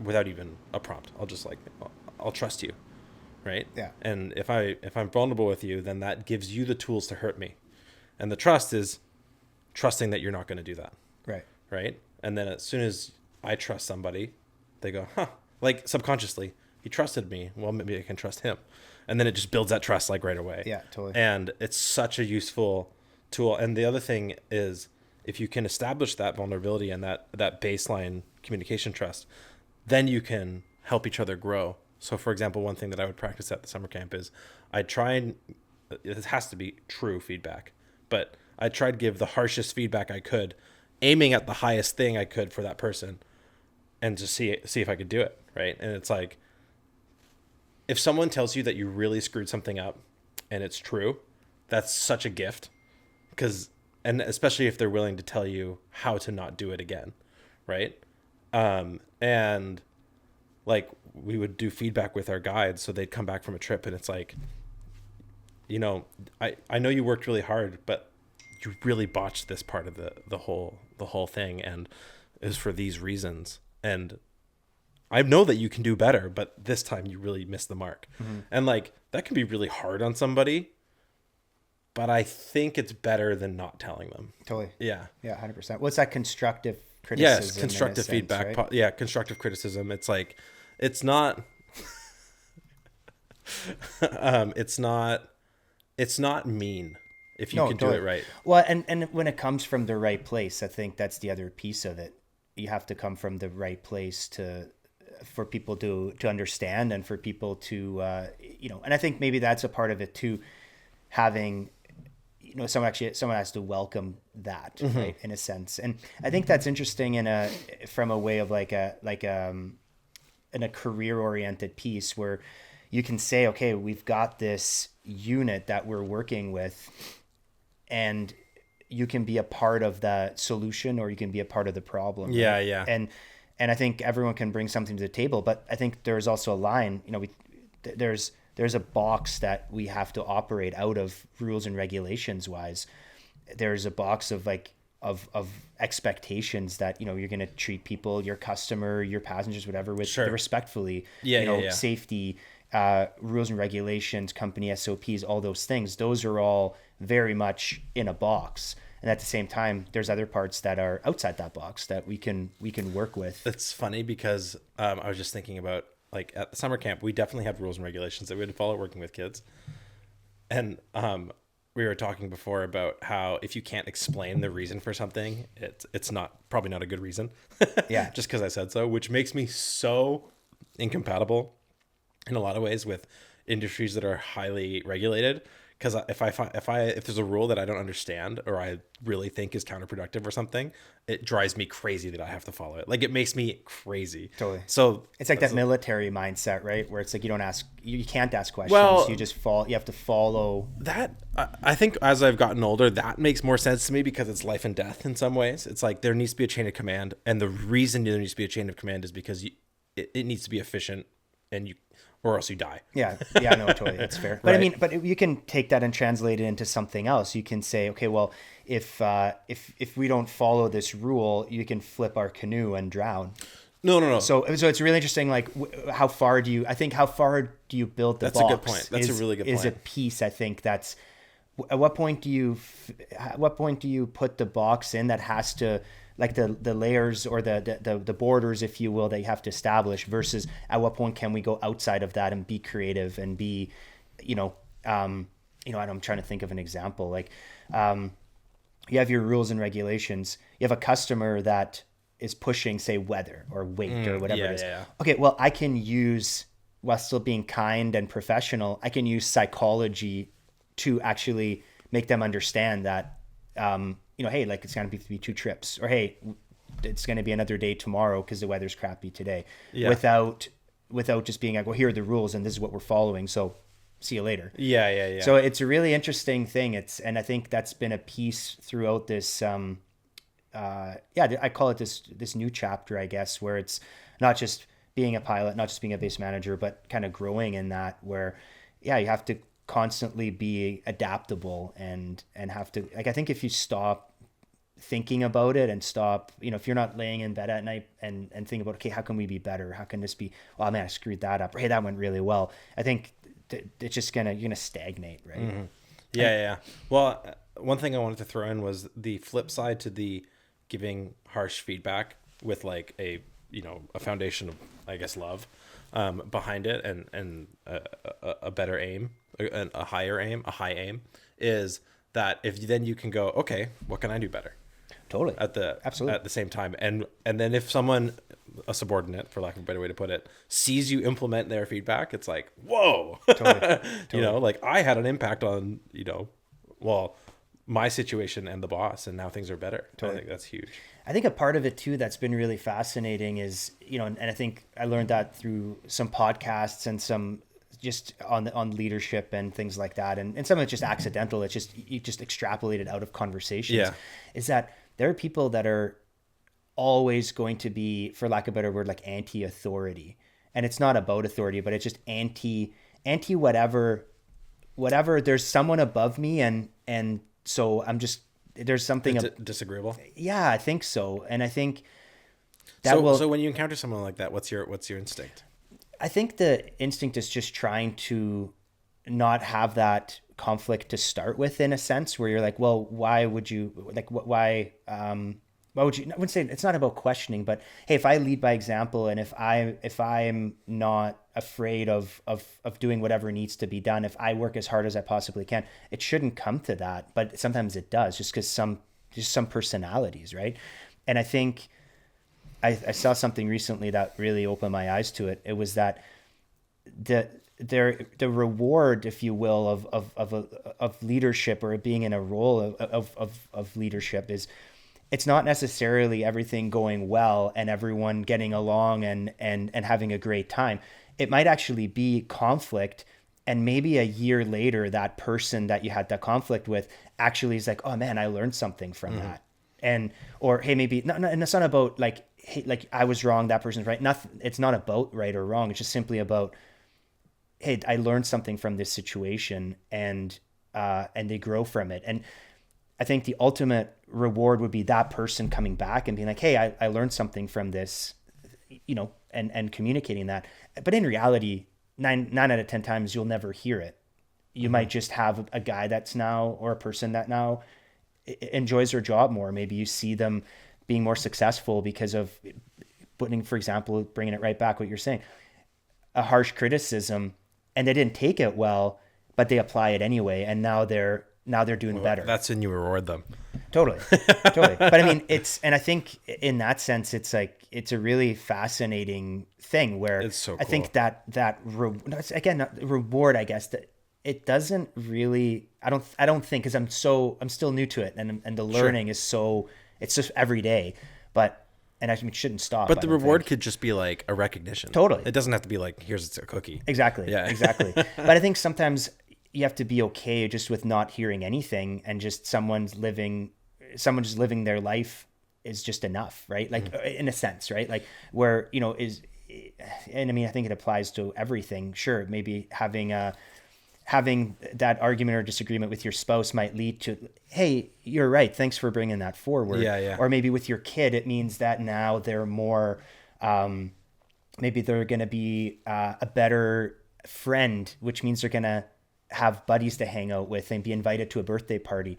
without even a prompt. I'll just I'll trust you. Right. Yeah. And if I'm vulnerable with you, then that gives you the tools to hurt me. And the trust is trusting that you're not going to do that. Right. Right. And then as soon as I trust somebody, they go, huh, like subconsciously, he trusted me. Well, maybe I can trust him. And then it just builds that trust like right away. Yeah, totally. And it's such a useful tool. And the other thing is if you can establish that vulnerability and that baseline communication trust, then you can help each other grow. So, for example, one thing that I would practice at the summer camp is I try and it has to be true feedback, but I try to give the harshest feedback I could, aiming at the highest thing I could for that person, and just see if I could do it. Right. And it's like, if someone tells you that you really screwed something up and it's true, that's such a gift and especially if they're willing to tell you how to not do it again. Right. And like we would do feedback with our guides. So they'd come back from a trip and it's like, I know you worked really hard, but you really botched this part of the whole thing. And it was for these reasons. And I know that you can do better, but this time you really missed the mark. Mm-hmm. And like, that can be really hard on somebody, but I think it's better than not telling them. Totally. Yeah. Yeah. 100%. What's that constructive criticism? Yes. Constructive feedback. Right? Yeah. Constructive criticism. It's like, it's not, it's not mean if you can do it right. Well, and when it comes from the right place, I think that's the other piece of it. You have to come from the right place for people to understand and for people to, and I think maybe that's a part of it too, having, someone has to welcome that, mm-hmm. right, in a sense. And I think that's interesting from a way of in a career-oriented piece where you can say, okay, we've got this unit that we're working with, and you can be a part of the solution or you can be a part of the problem. Yeah, right? yeah. And I think everyone can bring something to the table, but I think there's also a line, there's a box that we have to operate out of, rules and regulations wise. There's a box of of expectations that, you're going to treat people, your customer, your passengers, whatever, with sure. respectfully, yeah. Safety, rules and regulations, company SOPs, all those things. Those are all very much in a box. And at the same time, there's other parts that are outside that box that we can work with. It's funny because I was just thinking about, like, at the summer camp, we definitely had rules and regulations that we had to follow working with kids. And we were talking before about how if you can't explain the reason for something, it's probably not a good reason. Yeah. Just because I said so, which makes me so incompatible in a lot of ways with industries that are highly regulated. Because if there's a rule that I don't understand or I really think is counterproductive or something, it drives me crazy that I have to follow it. Like, it makes me crazy. Totally. So it's like that military mindset, right? Where it's like you can't ask questions. Well, you just you have to follow. That, I think as I've gotten older, that makes more sense to me because it's life and death in some ways. It's like there needs to be a chain of command. And the reason there needs to be a chain of command is because it needs to be efficient or else you die. Yeah, no, totally. That's fair. But right. But you can take that and translate it into something else. You can say, okay, well, if we don't follow this rule, you can flip our canoe and drown. No. So it's really interesting. Like, how far do you build the box? That's a good point. That's a really good point. Is a piece. I think that's. At what point do you put the box in that has to, like, the layers or the borders, if you will, that you have to establish, versus at what point can we go outside of that and be creative and be, I'm trying to think of an example. Like, you have your rules and regulations. You have a customer that is pushing, say, weather or weight or whatever it is. Yeah. Okay, well, I can use, while still being kind and professional, I can use psychology to actually make them understand that, hey, like, it's going to be 2 trips, or hey, it's going to be another day tomorrow because the weather's crappy today. Yeah. Without just being like, well, here are the rules and this is what we're following. So see you later. Yeah. So it's a really interesting thing. And I think that's been a piece throughout this, I call it this new chapter, I guess, where it's not just being a pilot, not just being a base manager, but kind of growing in that where, you have to constantly be adaptable and have to, like, I think if you stop thinking about it and stop, if you're not laying in bed at night and think about, okay, how can we be better? How can this be, oh man, I screwed that up. Or, hey, that went really well. I think it's just you're gonna stagnate, right? Mm-hmm. Yeah. Well, one thing I wanted to throw in was the flip side to the giving harsh feedback with like a foundation of, I guess, love behind it and a better aim, a higher aim, a high aim, is that if then you can go, okay, what can I do better? Totally. Absolutely. At the same time. And then if someone, a subordinate, for lack of a better way to put it, sees you implement their feedback, it's like, whoa. Totally. Like I had an impact on, my situation and the boss, and now things are better. Totally. I think that's huge. I think a part of it too that's been really fascinating is, and I think I learned that through some podcasts and some just on leadership and things like that. And some of it's just accidental. It's just, you just extrapolate it out of conversations. Yeah. Is that there are people that are always going to be, for lack of a better word, like anti-authority. And it's not about authority, but it's just anti whatever, there's someone above me. And so there's something disagreeable. Yeah, I think so. And I think that so when you encounter someone like that, what's your instinct? I think the instinct is just trying to not have that conflict to start with, in a sense where you're like, well, why would you why would you, I wouldn't say it's not about questioning, but hey, if I lead by example, and if I'm not afraid of doing whatever needs to be done, if I work as hard as I possibly can, it shouldn't come to that. But sometimes it does, just because some personalities, right? And I think I saw something recently that really opened my eyes to it. It was that the reward, if you will, of leadership, or being in a role of leadership, is it's not necessarily everything going well and everyone getting along and having a great time. It might actually be conflict, and maybe a year later, that person that you had that conflict with actually is like, oh man, I learned something from that. Or hey, maybe not, and it's not about like, hey, like I was wrong, that person's right. Nothing. It's not about right or wrong. It's just simply about, hey, I learned something from this situation, and they grow from it. And I think the ultimate reward would be that person coming back and being like, hey, I learned something from this, and communicating that. But in reality, 9 out of 10 times, you'll never hear it. You might just have a guy that's now, or a person that now enjoys their job more. Maybe you see them being more successful because of for example, bringing it right back, what you're saying, a harsh criticism, and they didn't take it well, but they apply it anyway. And now they're doing better. That's when you reward them. Totally. But I mean, and I think in that sense, it's like, it's a really fascinating thing where it's so cool. I think reward, I guess, that it doesn't really, I don't think, cause I'm still new to it, and the learning is so, it's just every day, and I shouldn't stop. But the reward could just be like a recognition. Totally. It doesn't have to be like, here's a cookie. Exactly. Yeah. Exactly. But I think sometimes you have to be okay just with not hearing anything, and just someone just living their life is just enough, right? Like in a sense, right? Like where, and I mean, I think it applies to everything. Sure. Maybe having that argument or disagreement with your spouse might lead to, hey, you're right, thanks for bringing that forward. Yeah. Or maybe with your kid, it means that now they're more, maybe they're going to be a better friend, which means they're going to have buddies to hang out with and be invited to a birthday party.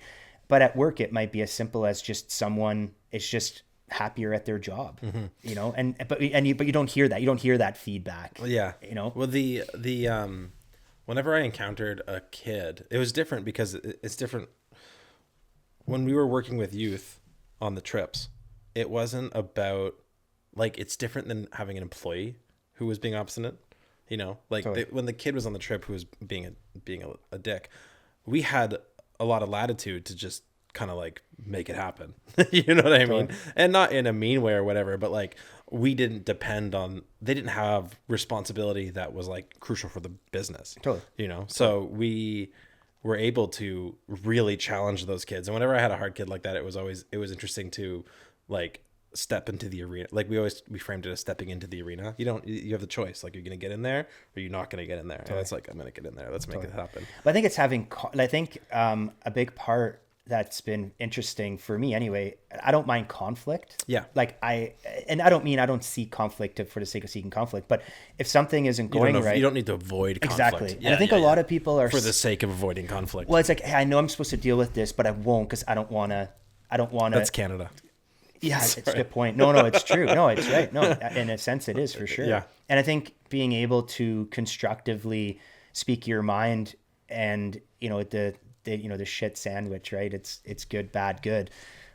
But at work, it might be as simple as just someone is just happier at their job, but you don't hear that. You don't hear that feedback. Well, yeah. Well, the whenever I encountered a kid, it was different because it's different. When we were working with youth on the trips, it wasn't about, like, it's different than having an employee who was being obstinate, totally. When the kid was on the trip who was being a dick, we had a lot of latitude to just kind of like make it happen. You know what I mean? And not in a mean way or whatever, but like we didn't depend on, they didn't have responsibility that was like crucial for the business. Totally. You know, so we were able to really challenge those kids. And whenever I had a hard kid like that, it was interesting to like step into the arena. Like we framed it as stepping into the arena. You have the choice. Like, you're going to get in there or you're not going to get in there. Totally. And it's like, I'm going to get in there. Let's make it happen. But I think it's a big part that's been interesting for me anyway. I don't mind conflict. Yeah. Like I don't mean I don't seek conflict for the sake of seeking conflict, but if something isn't going right, you don't need to avoid conflict. Exactly. Yeah, and I think a lot of people are for the sake of avoiding conflict. Well, it's like, hey, I know I'm supposed to deal with this, but I won't because I don't want to. That's Canada. Yeah, it's a good point. No, it's true. No, it's right. No, in a sense, it is for sure. Yeah. And I think being able to constructively speak your mind and, the shit sandwich, right? It's good, bad, good.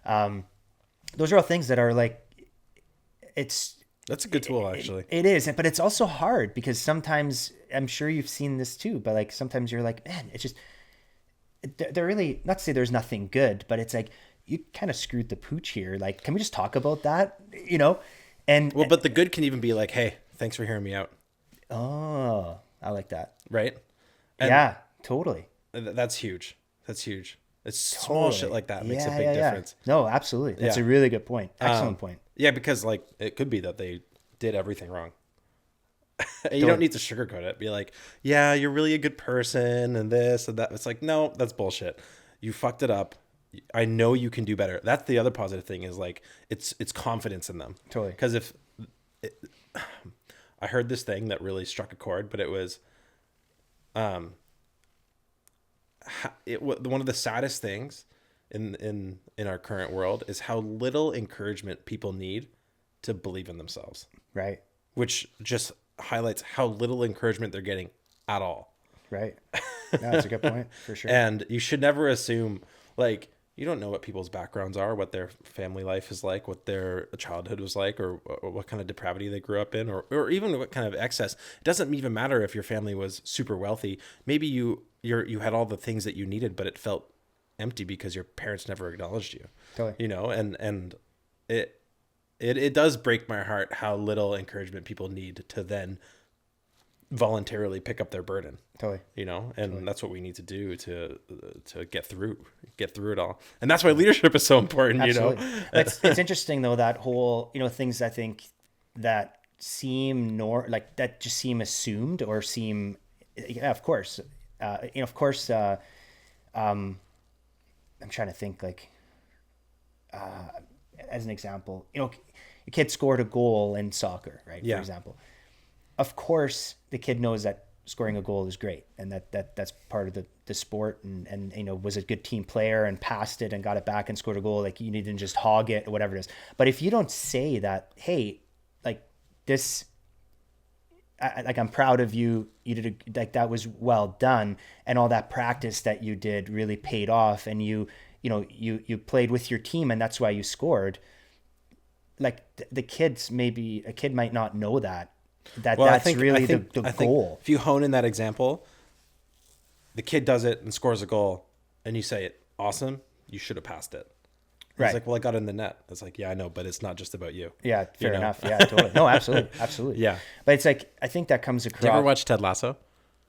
Those are all things that are like, that's a good tool, actually. It is, but it's also hard because sometimes, I'm sure you've seen this too, but like sometimes you're like, man, it's just, they're really, not to say there's nothing good, but it's like, you kind of screwed the pooch here. Like, can we just talk about that? And but the good can even be like, hey, thanks for hearing me out. Oh, I like that. Right? And yeah, totally. That's huge. It's small shit like that makes a big difference. No, absolutely. That's a really good point. Excellent point. Yeah, because like it could be that they did everything wrong. You don't need to sugarcoat it. Be like, yeah, you're really a good person and this and that. It's like, no, that's bullshit. You fucked it up. I know you can do better. That's the other positive thing is like, it's confidence in them. Totally. Because I heard this thing that really struck a chord, but it was, one of the saddest things in our current world is how little encouragement people need to believe in themselves. Right. Which just highlights how little encouragement they're getting at all. Right. No, that's a good point for sure. And you should never assume, like, you don't know what people's backgrounds are, what their family life is like, what their childhood was like, or what kind of depravity they grew up in, or even what kind of excess. It doesn't even matter if your family was super wealthy. Maybe you had all the things that you needed, but it felt empty because your parents never acknowledged you. Totally. And it does break my heart how little encouragement people need to then voluntarily pick up their burden. Totally. And that's what we need to do to get through it all. And that's why leadership is so important. Absolutely. It's interesting though, that whole, things I think that seem that just seem assumed or seem, of course, I'm trying to think like, as an example, a kid scored a goal in soccer, right? Yeah. For example, of course the kid knows that scoring a goal is great and that's part of the sport and was a good team player and passed it and got it back and scored a goal. Like, you need to just hog it or whatever it is. But if you don't say that, hey, like this, I'm proud of you. You did that was well done. And all that practice that you did really paid off. And you played with your team and that's why you scored. Like a kid might not know that. That's really the goal. If you hone in that example, the kid does it and scores a goal and you say it, awesome, you should have passed it. Right. It's like, well, I got it in the net. It's like, yeah, I know, but it's not just about you. Yeah, fair enough. Yeah, totally. No, absolutely. Yeah. But it's like, I think that comes across. Did you ever watch Ted Lasso?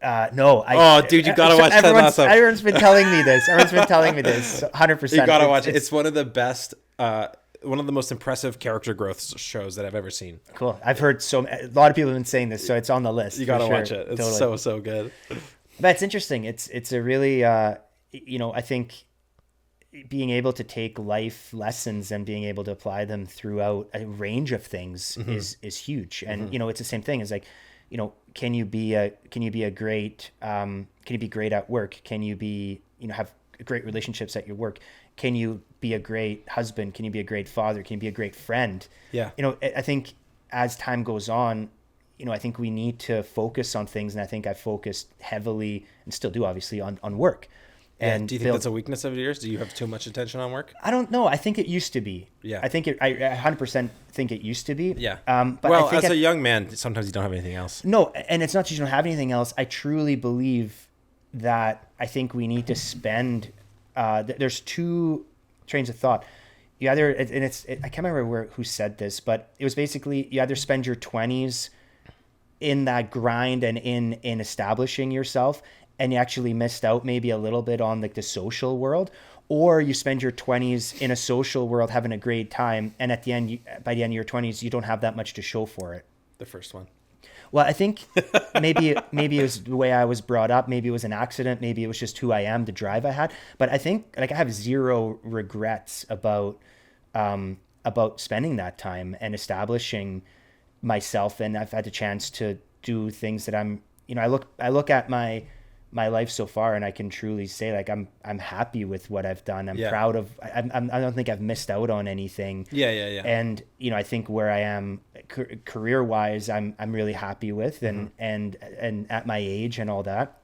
No. Dude, you gotta watch Ted Lasso. Everyone's been telling me this. 100%. You gotta watch it. It's one of the best, one of the most impressive character growth shows that I've ever seen. Cool. I've heard a lot of people have been saying this, so it's on the list. You gotta watch it. It's totally. so good. But it's interesting. It's a really, I think being able to take life lessons and being able to apply them throughout a range of things is huge. And, it's the same thing as like, can you be great at work? Can you be, have great relationships at your work? Can you be a great husband? Can you be a great father? Can you be a great friend? Yeah. I think as time goes on, I think we need to focus on things. And I think I focused heavily and still do obviously on work. And do you think that's a weakness of yours? Do you have too much attention on work? I don't know. I think it used to be. Yeah. I 100% think it used to be. Yeah. But well, as a young man, sometimes you don't have anything else. No. And it's not just you don't have anything else. I truly believe that I think we need to spend, there's two trains of thought. You either, and I can't remember who said this, but it was basically you either spend your 20s in that grind and in establishing yourself, and you actually missed out maybe a little bit on like the social world, or you spend your 20s in a social world having a great time, and at the end, by the end of your 20s, you don't have that much to show for it. The first one. Well, I think maybe it was the way I was brought up. Maybe it was an accident. Maybe it was just who I am, the drive I had. But I think like I have zero regrets about spending that time and establishing myself. And I've had the chance to do things that I'm, I look at my life so far, and I can truly say like I'm happy with what I've done. I'm proud of. I don't think I've missed out on anything. Yeah. And I think where I am career wise, I'm really happy with, and at my age and all that.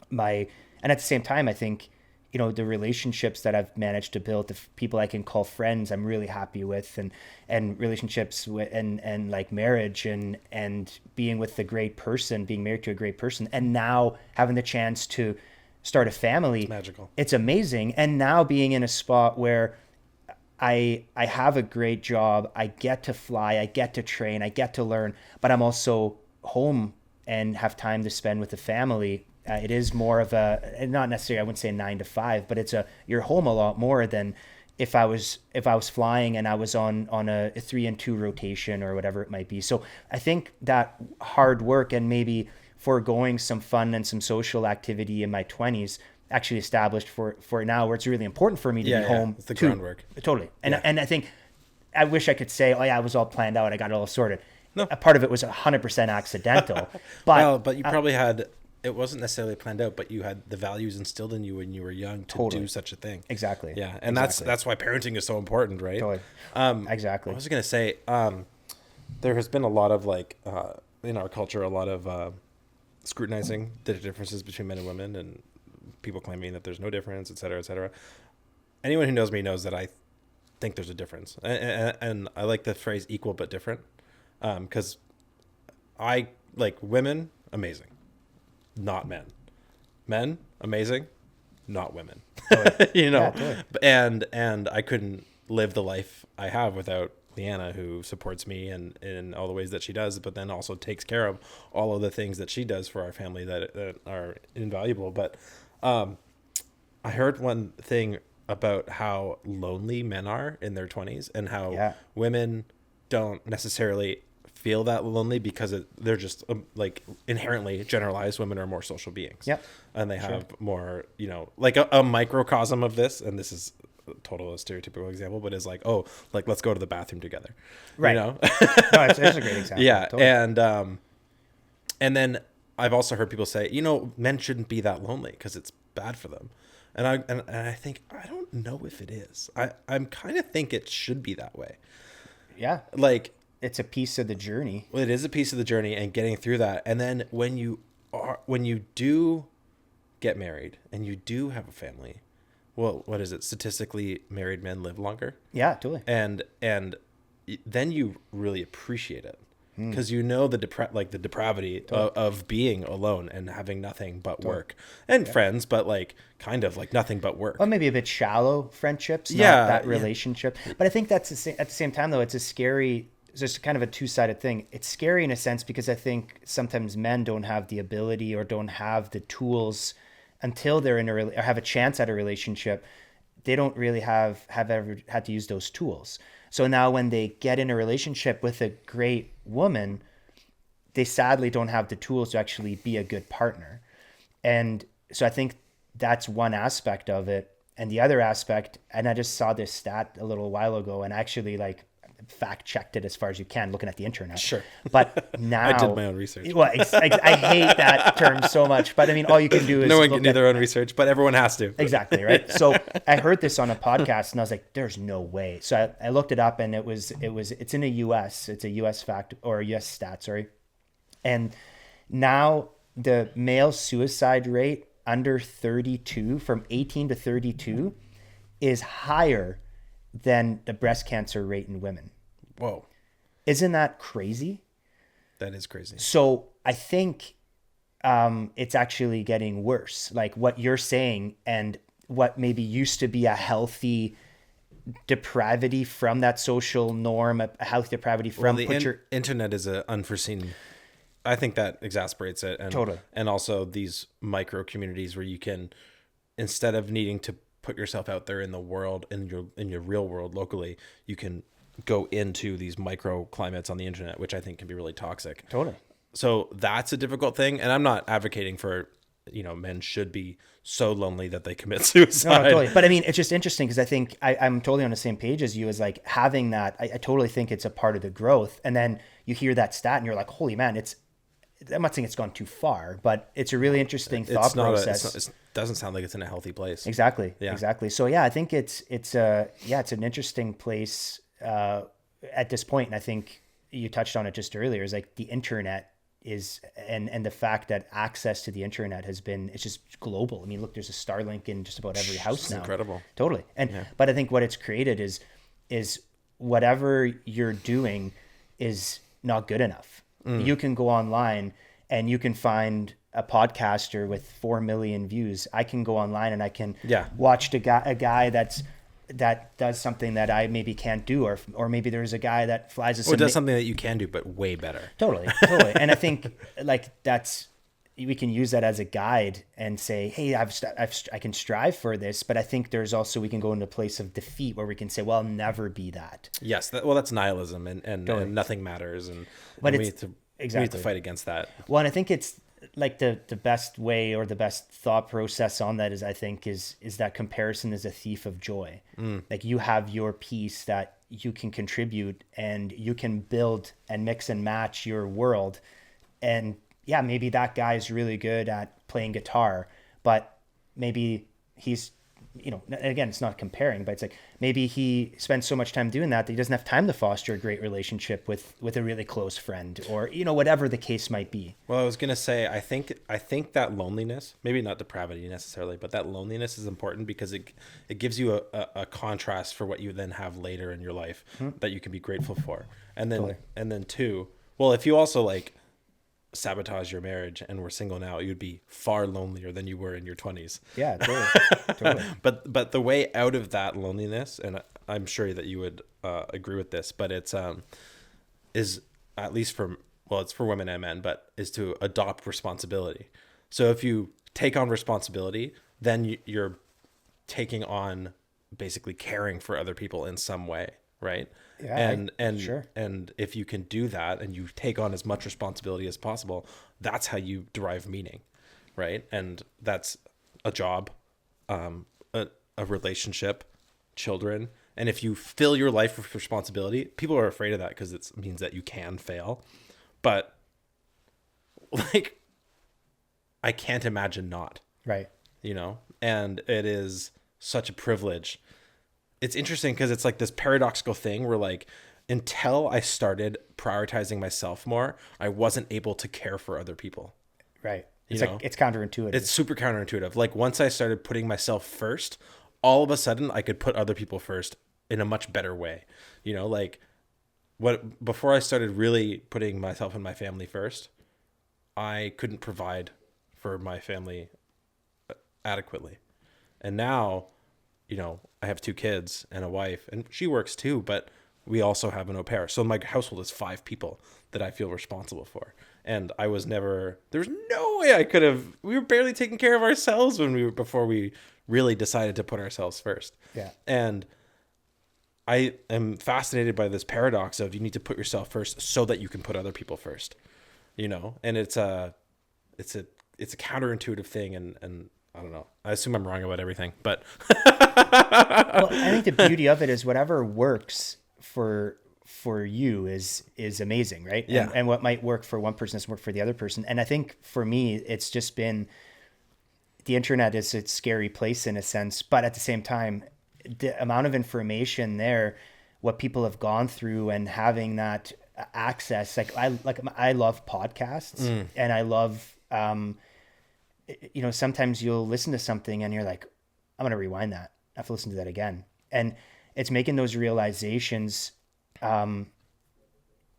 And at the same time, I think the relationships that I've managed to build, the people I can call friends, I'm really happy with, and relationships with, and like marriage and being with a great person, being married to a great person, and now having the chance to start a family. It's magical. It's amazing. And now being in a spot where I have a great job, I get to fly, I get to train, I get to learn, but I'm also home and have time to spend with the family. It is more of a, not necessarily, I wouldn't say 9 to 5, but you're home a lot more than if I was flying and I was on a 3 and 2 rotation or whatever it might be. So I think that hard work and maybe foregoing some fun and some social activity in my 20s actually established for now where it's really important for me to be home. It's the groundwork. Totally. And I think I wish I could say, oh yeah, it was all planned out, I got it all sorted. No. A part of it was 100% accidental. But you probably had, it wasn't necessarily planned out, but you had the values instilled in you when you were young to do such a thing. Exactly. Yeah. And that's why parenting is so important, right? Totally. Exactly. I was going to say, there has been a lot of like, in our culture, a lot of scrutinizing the differences between men and women, and people claiming that there's no difference, et cetera, et cetera. Anyone who knows me knows that I think there's a difference. And I like the phrase equal but different, because I like women, amazing. Not men. Men, amazing, not women. Totally. Yeah, totally. And I couldn't live the life I have without Leanna, who supports me in all the ways that she does, but then also takes care of all of the things that she does for our family that are invaluable. But I heard one thing about how lonely men are in their 20s and how women don't necessarily feel that lonely because they're just like inherently generalized. Women are more social beings. Yep. And they have more, like a microcosm of this. And this is a total stereotypical example, but is like, oh, like let's go to the bathroom together. Right. No, it's a great example. Yeah. Totally. And then I've also heard people say, men shouldn't be that lonely because it's bad for them. And I think, I don't know if it is. I'm kind of think it should be that way. Yeah. Like, it's a piece of the journey. Well, it is a piece of the journey and getting through that. And then when you do get married and you do have a family, well, what is it? Statistically, married men live longer. Yeah, totally. And then you really appreciate it because the depravity of being alone and having nothing but work and friends, but like kind of like nothing but work. Well, maybe a bit shallow friendships, not that relationship. But I think that's at the same time though, it's a scary. It's just kind of a two-sided thing. It's scary in a sense because I think sometimes men don't have the ability or don't have the tools until they're in or have a chance at a relationship. They don't really have ever had to use those tools. So now when they get in a relationship with a great woman, they sadly don't have the tools to actually be a good partner. And so I think that's one aspect of it. And the other aspect, and I just saw this stat a little while ago and actually like fact checked it as far as you can looking at the internet. Sure. But now I did my own research. Well, I hate that term so much, but I mean, all you can do is no one can do their own research, but everyone has to. Exactly. Right. So I heard this on a podcast and I was like, there's no way. So I looked it up and it's in the US, it's a US fact or a US stat, sorry. And now the male suicide rate under 32 from 18 to 32 is higher than the breast cancer rate in women. Whoa. Isn't that crazy? That is crazy. So I think it's actually getting worse. Like what you're saying and what maybe used to be a healthy depravity from that social norm, a health depravity from internet is a unforeseen. I think that exasperates it, and Totally. and also these micro communities where you can, instead of needing to put yourself out there in the world, in your real world locally, you can go into these micro climates on the internet, which I think can be really toxic. Totally. So that's a difficult thing, and I'm not advocating for, men should be so lonely that they commit suicide. No, totally. But I mean, it's just interesting because I think I'm totally on the same page as you, as like having that. I totally think it's a part of the growth. And then you hear that stat and you're like, holy man, I'm not saying it's gone too far, but it's a really interesting thought process. It doesn't sound like it's in a healthy place. Exactly. Yeah. Exactly. So yeah, I think it's an interesting place at this point. And I think you touched on it just earlier, is like the internet is, and the fact that access to the internet it's just global. I mean, look, there's a Starlink in just about every house now. Incredible. Totally. But I think what it's created is whatever you're doing is not good enough. You can go online and you can find a podcaster with 4 million views. I can go online and I can watch a guy that does something that I maybe can't do, or maybe there's a guy that flies or does something that you can do but way better. Totally. And I think like we can use that as a guide and say, hey, I can strive for this, but I think there's also, we can go into a place of defeat where we can say, well, I'll never be that. Yes, that's nihilism, and totally. And nothing matters, but we need to fight against that. Well, and I think it's like the best way, or the best thought process on that is that comparison is a thief of joy. Like you have your piece that you can contribute, and you can build and mix and match your world. And yeah, maybe that guy's really good at playing guitar, but maybe he's, again, it's not comparing, but it's like maybe he spends so much time doing that he doesn't have time to foster a great relationship with a really close friend, or whatever the case might be. Well, I was gonna say, I think that loneliness, maybe not depravity necessarily, but that loneliness is important because it gives you a contrast for what you then have later in your life that you can be grateful for, and then totally. And then two, well, if you also like sabotage your marriage and were single now, you'd be far lonelier than you were in your 20s. Yeah, totally. But the way out of that loneliness, and I'm sure that you would agree with this, but it's is, at least it's for women and men, but is to adopt responsibility. So if you take on responsibility, then you're taking on basically caring for other people in some way, right? Yeah, and sure. And if you can do that and you take on as much responsibility as possible, that's how you derive meaning, right? And that's a job, a relationship, children. And if you fill your life with responsibility, people are afraid of that because it means that you can fail. But like, I can't imagine not. Right. And it is such a privilege. It's interesting because it's like this paradoxical thing where like, until I started prioritizing myself more, I wasn't able to care for other people. Right. It's counterintuitive. It's super counterintuitive. Like once I started putting myself first, all of a sudden I could put other people first in a much better way. Like before I started really putting myself and my family first, I couldn't provide for my family adequately. And now, I have 2 kids and a wife, and she works too, but we also have an au pair. So my household is 5 people that I feel responsible for. And there was no way we were barely taking care of ourselves before we really decided to put ourselves first. Yeah. And I am fascinated by this paradox of you need to put yourself first so that you can put other people first, and it's a counterintuitive thing. And I don't know. I assume I'm wrong about everything, but well, I think the beauty of it is whatever works for you is amazing, right? Yeah. And what might work for one person doesn't work for the other person. And I think for me, it's just been, the internet is a scary place in a sense, but at the same time, the amount of information there, what people have gone through, and having that access, I love podcasts, and I love, sometimes you'll listen to something and you're like, I'm going to rewind that. I have to listen to that again. And it's making those realizations in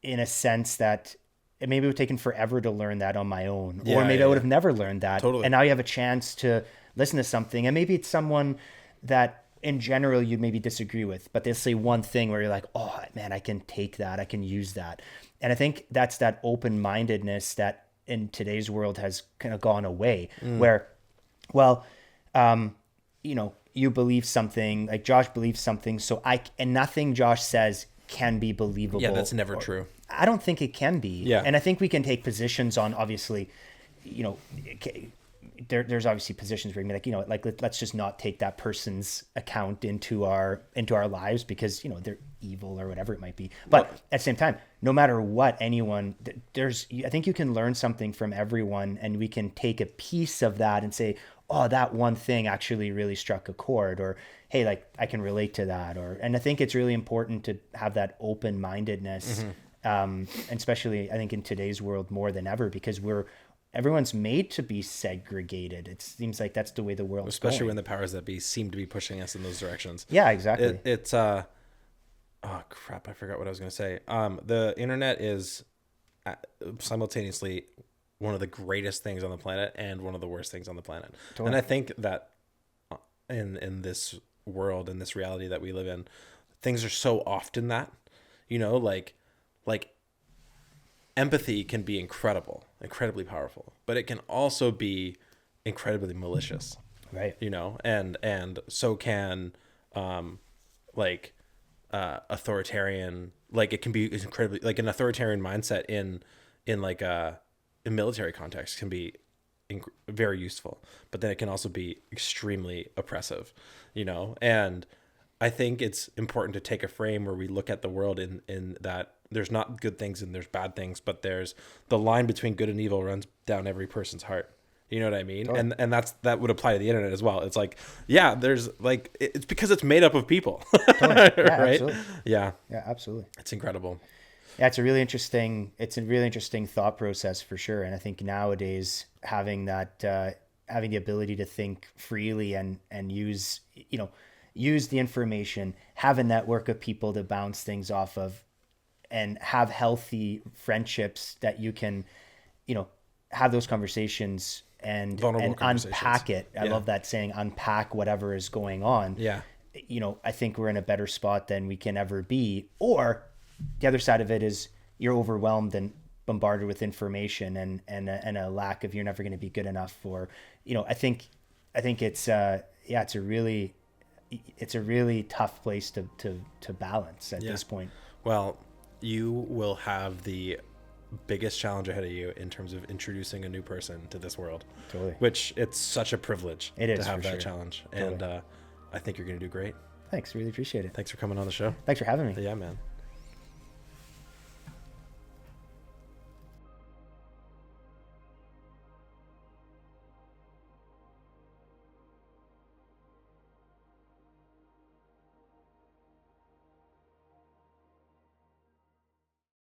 a sense that it maybe would have taken forever to learn that on my own, or maybe I would have never learned that. Totally. And now you have a chance to listen to something, and maybe it's someone that in general you maybe disagree with, but they'll say one thing where you're like, oh man, I can take that, I can use that. And I think that's that open-mindedness that in today's world has kind of gone away, where, well, you believe something, like Josh believes something, so and nothing Josh says can be believable. Yeah, that's never true. I don't think it can be. Yeah. And I think we can take positions on, obviously, there's obviously positions where you can be like, let's just not take that person's account into our lives because, they're evil or whatever it might be. But at the same time, no matter what, anyone, I think you can learn something from everyone, and we can take a piece of that and say, oh, that one thing actually really struck a chord, or, hey, like I can relate to that. And I think it's really important to have that open-mindedness, and especially I think in today's world more than ever, because everyone's made to be segregated. It seems like that's the way the world's especially going. when the powers that be seem to be pushing us in those directions. Yeah, exactly. It's oh crap, I forgot what I was going to say. The internet is simultaneously one of the greatest things on the planet and one of the worst things on the planet. Totally. And I think that in this world, in this reality that we live in, things are so often that, like empathy can be incredibly powerful, but it can also be incredibly malicious. Right. And so can authoritarian, like it can be incredibly, like an authoritarian mindset in like a military context can be very useful, but then it can also be extremely oppressive, and I think it's important to take a frame where we look at the world in that there's not good things and there's bad things, but there's the line between good and evil runs down every person's heart. You know what I mean? Totally. And that would apply to the internet as well. It's like, yeah, there's like, it's because it's made up of people. Totally. Yeah, right? Absolutely. Yeah. Yeah, absolutely. It's incredible. Yeah, it's a really interesting thought process for sure. And I think nowadays having that, having the ability to think freely and use the information, have a network of people to bounce things off of, and have healthy friendships that you can, have those conversations and unpack it. I love that saying, unpack whatever is going on. Yeah. I think we're in a better spot than we can ever be. Or the other side of it is you're overwhelmed and bombarded with information and a lack of, you're never going to be good enough for, I think it's it's a really tough place to balance at this point. Well, you will have the biggest challenge ahead of you in terms of introducing a new person to this world. Totally. Which it's such a privilege to have that challenge. Totally. And I think you're going to do great. Thanks. Really appreciate it. Thanks for coming on the show. Thanks for having me. Yeah, man.